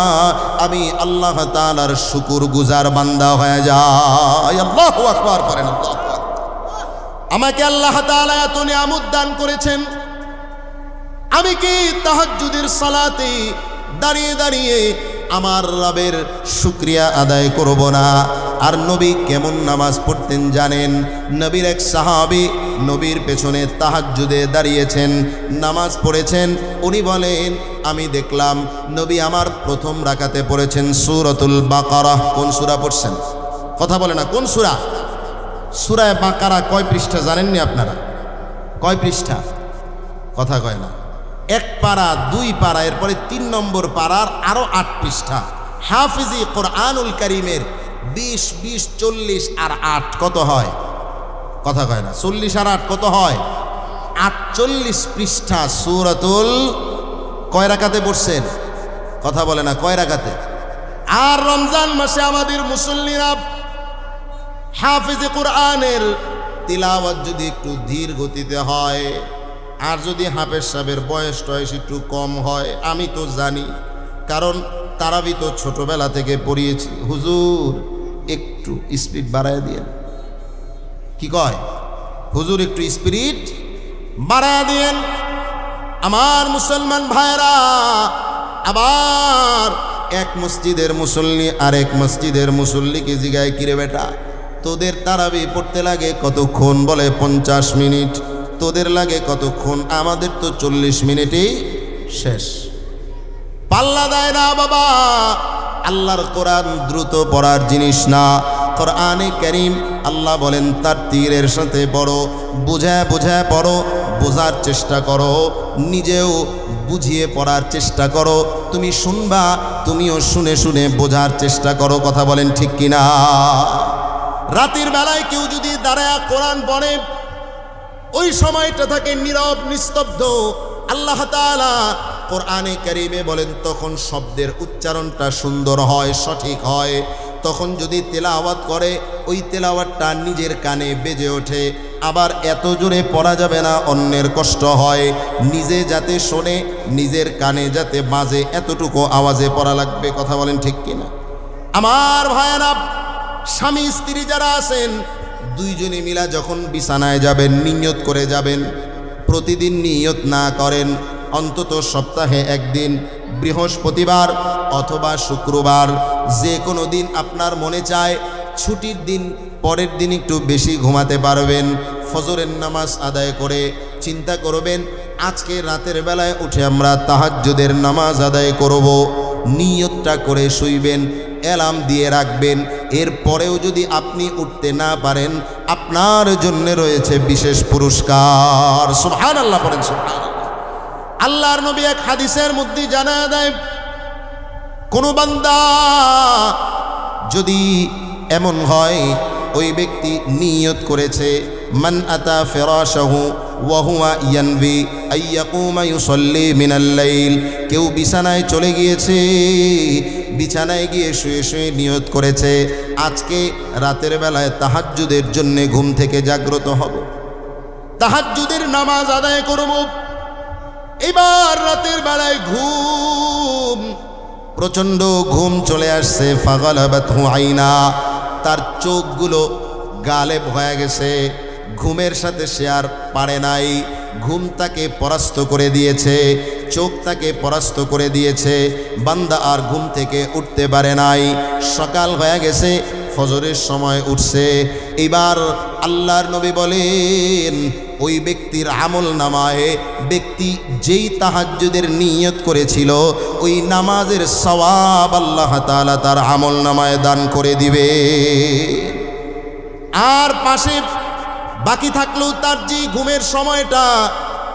আমি আল্লাহ তাআলার শুকরগুজার বান্দা হয়ে যাই? আল্লাহু আকবার করেন। আল্লাহু আকবার। আমাকে আল্লাহ তাআলা এত নিয়ামত দান করেছেন, আমি কি তাহাজ্জুদের সালাতে দাঁড়িয়ে দাঁড়িয়ে আমার রবের শুকরিয়া আদায় করব না? আর নবী কেমন নামাজ পড়তেন জানেন? নবীর এক সাহাবী নবীর পেছনে তাহাজ্জুদে দাঁড়িয়েছেন, নামাজ পড়েছেন। উনি বলেন, আমি দেখলাম নবী আমার প্রথম রাকাতে পড়েছেন সূরাতুল বাকারা। কোন সূরা পড়ছেন? কথা বলে না, কোন সূরা? সূরা বাকারা কয় পৃষ্ঠা জানেননি আপনারা? কয় পৃষ্ঠা? কথা কয় না। এক পারা, দুই পারা, এরপরে 3 নম্বর পারার আরো 8 পৃষ্ঠা। হাফিজি কোরআনুল কারীমের 20, 20, 40 আর 8 কত হয়? কথা কয় না। 40 আর 8 কত হয়? 48 পৃষ্ঠা সূরাতুল। কয় রাকাতে পড়ছেন? কথা বলে না, কয় রাকাতে? আর রমজান মাসে আমাদের মুসল্লিরা হাফিজি কোরআনের তিলাওয়াত যদি একটু ধীর গতিতে হয়, আর যদি হাফেজ সাহেবের বয়স টয়স একটু কম হয়, আমি তো জানি, কারণ তারাবি তো ছোটবেলা থেকে পড়িয়েছি। হুজুর একটু স্পিড বাড়ায় দিয়ে, কি কয় হুজুর, একটু স্পিড বাড়ায় দিয়েন। আমার মুসলমান ভাইরা, আবার এক মসজিদের মুসল্লি আরেক মসজিদের মুসল্লিকে জিগায়, কিরে বেটা তোদের তারাবি পড়তে লাগে কতক্ষণ? বলে 50 মিনিট। তোদের লাগে কতক্ষণ? আমাদের তো 40 মিনিটেই শেষ। পাল্লা দেয় না বাবা। আল্লাহর কোরআন দ্রুত পড়ার জিনিস না। কোরআনে কারীম আল্লাহ বলেন তার তীরের সাথে পড়ো, বুঝায় বুঝায় পড়ো, বোঝার চেষ্টা করো, নিজেও বুঝিয়ে পড়ার চেষ্টা করো। তুমি শুনবা, তুমিও শুনে শুনে বোঝার চেষ্টা করো। কথা বলেন ঠিক কিনা? রাতের বেলায় কেউ যদি দাঁড়ায় কোরআন পড়ে, ওই সময়টা থাকে নীরব নিস্তব্ধ। আল্লাহ তাআলা কোরআনে কারীমে বলেন তখন শব্দের উচ্চারণটা সুন্দর হয়, সঠিক হয়। তখন যদি তেলাওয়াত করে, ওই তেলাওয়াতটা নিজের কানে বেজে ওঠে। আবার এত জোরে পড়া যাবে না, অন্যের কষ্ট হয়। নিজে যাতে শোনে, নিজের কানে যাতে বাজে, এতটুকু আওয়াজে পড়া লাগবে। কথা বলেন ঠিক কিনা? আমার ভাইয়েরা, স্বামী স্ত্রী যারা আছেন, দুইজনে মিলা যখন বিছানায় যাবেন, নিয়ত করে যাবেন। প্রতিদিন নিয়ত না করেন, অন্তত সপ্তাহে একদিন, বৃহস্পতিবার অথবা শুক্রবার, যে কোনো দিন আপনার মনে চায়, ছুটির দিন, পরের দিন একটু বেশি ঘুমাতে পারবেন। ফজরের নামাজ আদায় করে চিন্তা করবেন, আজকে রাতের বেলায় উঠে আমরা তাহাজ্জুদের নামাজ আদায় করব। নিয়তটা করে শুইবেন, অ্যালার্ম দিয়ে রাখবেন। এরপরেও যদি আপনি উঠতে না পারেন, আপনার জন্য রয়েছে বিশেষ পুরস্কার। সুবহানাল্লাহ পড়েন, সুবহানাল্লাহ। আল্লাহর নবী এক হাদিসের মধ্যে জানায় দেয়, কোন বান্দা যদি এমন হয়, ওই ব্যক্তি নিয়ত করেছে, মান আতা ফিরাশাহু ওয়া হুয়া ইয়ানভি আইয়াকুমা ইউসাল্লি মিনাল লাইল, কেউ বিছানায় চলে গিয়েছে, বিছানায় গিয়ে শুয়ে শুয়ে নিয়ত করেছে, আজকে রাতের বেলায় তাহাজ্জুদের জন্য ঘুম থেকে জাগ্রত হব, তাহাজ্জুদের নামাজ আদায় করব। এবার রাতের বেলায় ঘুম, প্রচণ্ড ঘুম চলে আসছে। ফাগালাবাতহু আইনা, তার চোখগুলো গালেব হয়ে গেছে। ঘুমের সাথে সে আর পারে নাই, ঘুম তাকে পরাস্ত করে দিয়েছে, চোখ তাকে পরাস্ত করে দিয়েছে। বান্দা আর ঘুম থেকে উঠতে পারে নাই। সকাল হয়ে গেছে, ফজরের সময় উঠছে। এবার আল্লাহর নবী বলেন, ওই ব্যক্তির আমল নামায়, ব্যক্তি যেই তাহাজ্জুদের নিয়ত করেছিল, ওই নামাজের সওয়াব আল্লাহ তাআলা তার আমল নামায় দান করে দিবে। আর পাশে বাকি থাকলেও তার যে ঘুমের সময়টা,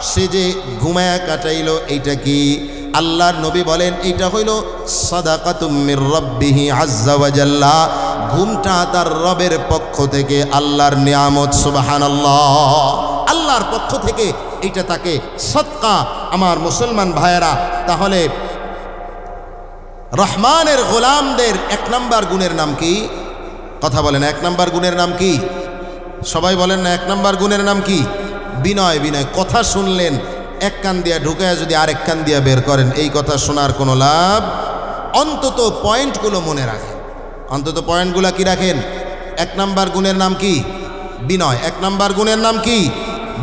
সে যে ঘুমায়া কাটাইল, এইটা কি? আল্লাহর নবী বলেন, এইটা হইল সাদাকাতুম মির রাব্বিহি আযযা ওয়া জাল্লা। ঘুমটা তার রবের পক্ষ থেকে আল্লাহর নিয়ামত। সুবহানাল্লাহ, আল্লাহর পক্ষ থেকে এটা তাকে সদকা। আমার মুসলমান ভাইয়েরা, তাহলে রহমানের গোলামদের 1 নম্বর গুণের নাম কি? কথা বলেন, 1 নম্বর গুণের নাম কি? সবাই বলেন না, 1 নম্বর গুণের নাম কি? বিনয়। বিনয়। কথা শুনলেন, এক কান দিয়া ঢুকায় যদি আরেক কান দিয়া বের করেন, এই কথা শোনার কোনো লাভ। অন্তত পয়েন্টগুলো মনে রাখেন, অন্তত পয়েন্টগুলো কি রাখেন? 1 নম্বর গুণের নাম কি? বিনয়। 1 নম্বর গুণের নাম কি?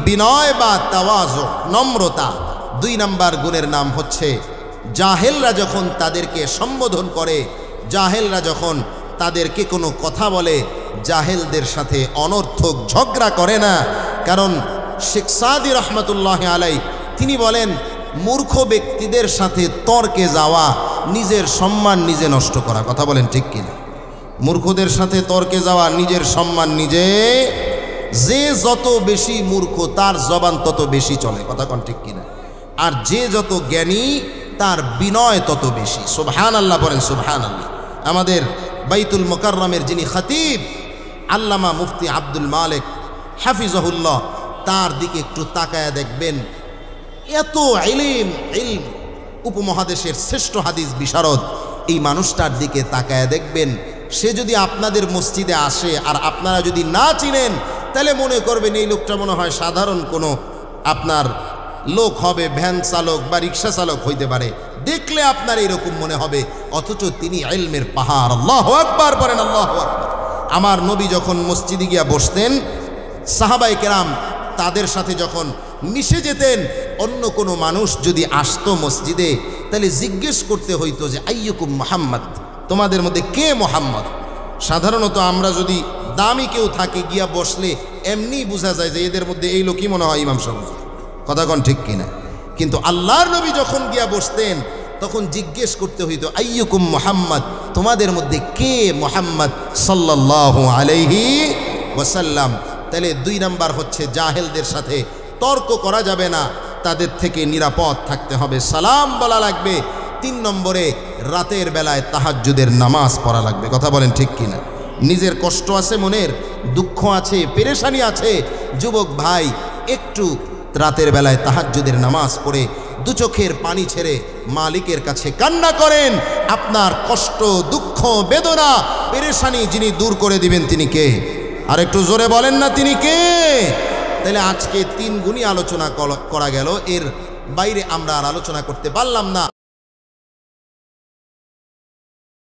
বিনয় বা তাওয়াজু, নম্রতা। 2 নম্বর গুণের নাম হচ্ছে জাহেলরা যখন তাদেরকে সম্বোধন করে, জাহেলরা যখন তাদেরকে কোনো কথা বলে, জাহেলদের সাথে অনর্থক ঝগড়া করে না। কারণ শেখ সাদি রহমতুল্লাহ আলাই তিনি বলেন, মূর্খ ব্যক্তিদের সাথে তর্কে যাওয়া নিজের সম্মান নিজে নষ্ট করা। কথা বলেন ঠিক কিনা? মূর্খদের সাথে তর্কে যাওয়া নিজের সম্মান নিজে। যে যত বেশি মূর্খ তার জবান তত বেশি চলে। কথা কোন ঠিক কিনা? আর যে যত জ্ঞানী তার বিনয় তত বেশি। সুবহানাল্লাহ বলেন, সুবহানাল্লাহ। আমাদের বাইতুল মুকাররমের যিনি খতিব আল্লামা মুফতি আব্দুল মালিক হাফিজাহুল্লাহ, তার দিকে একটু তাকায়া দেখবেন, এত ইলম, উপমহাদেশের শ্রেষ্ঠ হাদিস বিশারদ, এই মানুষটার দিকে তাকায়া দেখবেন, সে যদি আপনাদের মসজিদে আসে আর আপনারা যদি না চিনেন, তাহলে মনে করবেন এই লোকটা মনে হয় সাধারণ কোনো আপনার লোক হবে, ভ্যান চালক বা রিক্সা চালক হইতে পারে, দেখলে আপনার এরকম মনে হবে, অথচ তিনি ইলমের পাহাড়। আল্লাহু আকবার বলেন, আল্লাহু আকবার। আমার নবী যখন মসজিদে গিয়া বসতেন, সাহাবায়ে কেরাম তাদের সাথে যখন মিশে যেতেন, অন্য কোনো মানুষ যদি আসতো মসজিদে, তাহলে জিজ্ঞেস করতে হইতো যে আইয়ুকুম মুহাম্মদ, তোমাদের মধ্যে কে মুহাম্মদ? সাধারণত আমরা যদি দামি কেউ থাকে, গিয়া বসলে এমনি বোঝা যায় যে এদের মধ্যে এই লোকই মনে হয় ইমাম সাহেব। কথা কোন ঠিক কিনা? কিন্তু আল্লাহর নবী যখন গিয়া বসতেন, তখন জিজ্ঞেস করতে হইতো আইয়ুকুম মুহাম্মদ, তোমাদের মধ্যে কে মুহাম্মদ সাল্লাল্লাহু আলাইহি ওয়াসাল্লাম। তাহলে 2 নাম্বার হচ্ছে জাহেলদের সাথে তর্ক করা যাবে না, তাদের থেকে নিরাপদ থাকতে হবে, সালাম বলা লাগবে। 3 নম্বরে রাতের বেলায় তাহাজ্জুদের নামাজ পড়া লাগবে। কথা বলেন ঠিক কিনা? নিজের কষ্ট আছে, মনের দুঃখ আছে, পেরেশানি আছে, যুবক ভাই একটু রাতের বেলায় তাহাজ্জুদের নামাজ পড়ে 2 চোখের পানি ছেড়ে মালিকের কাছে কান্না করেন। আপনার কষ্ট, দুঃখ, বেদনা, পেরেশানি যিনি দূর করে দিবেন তিনি কে? আর একটু জোরে বলেন না, তিনি কে? তাহলে আজকে 3 গুণই আলোচনা করা গেল, এর বাইরে আমরা আর আলোচনা করতে পারলাম না।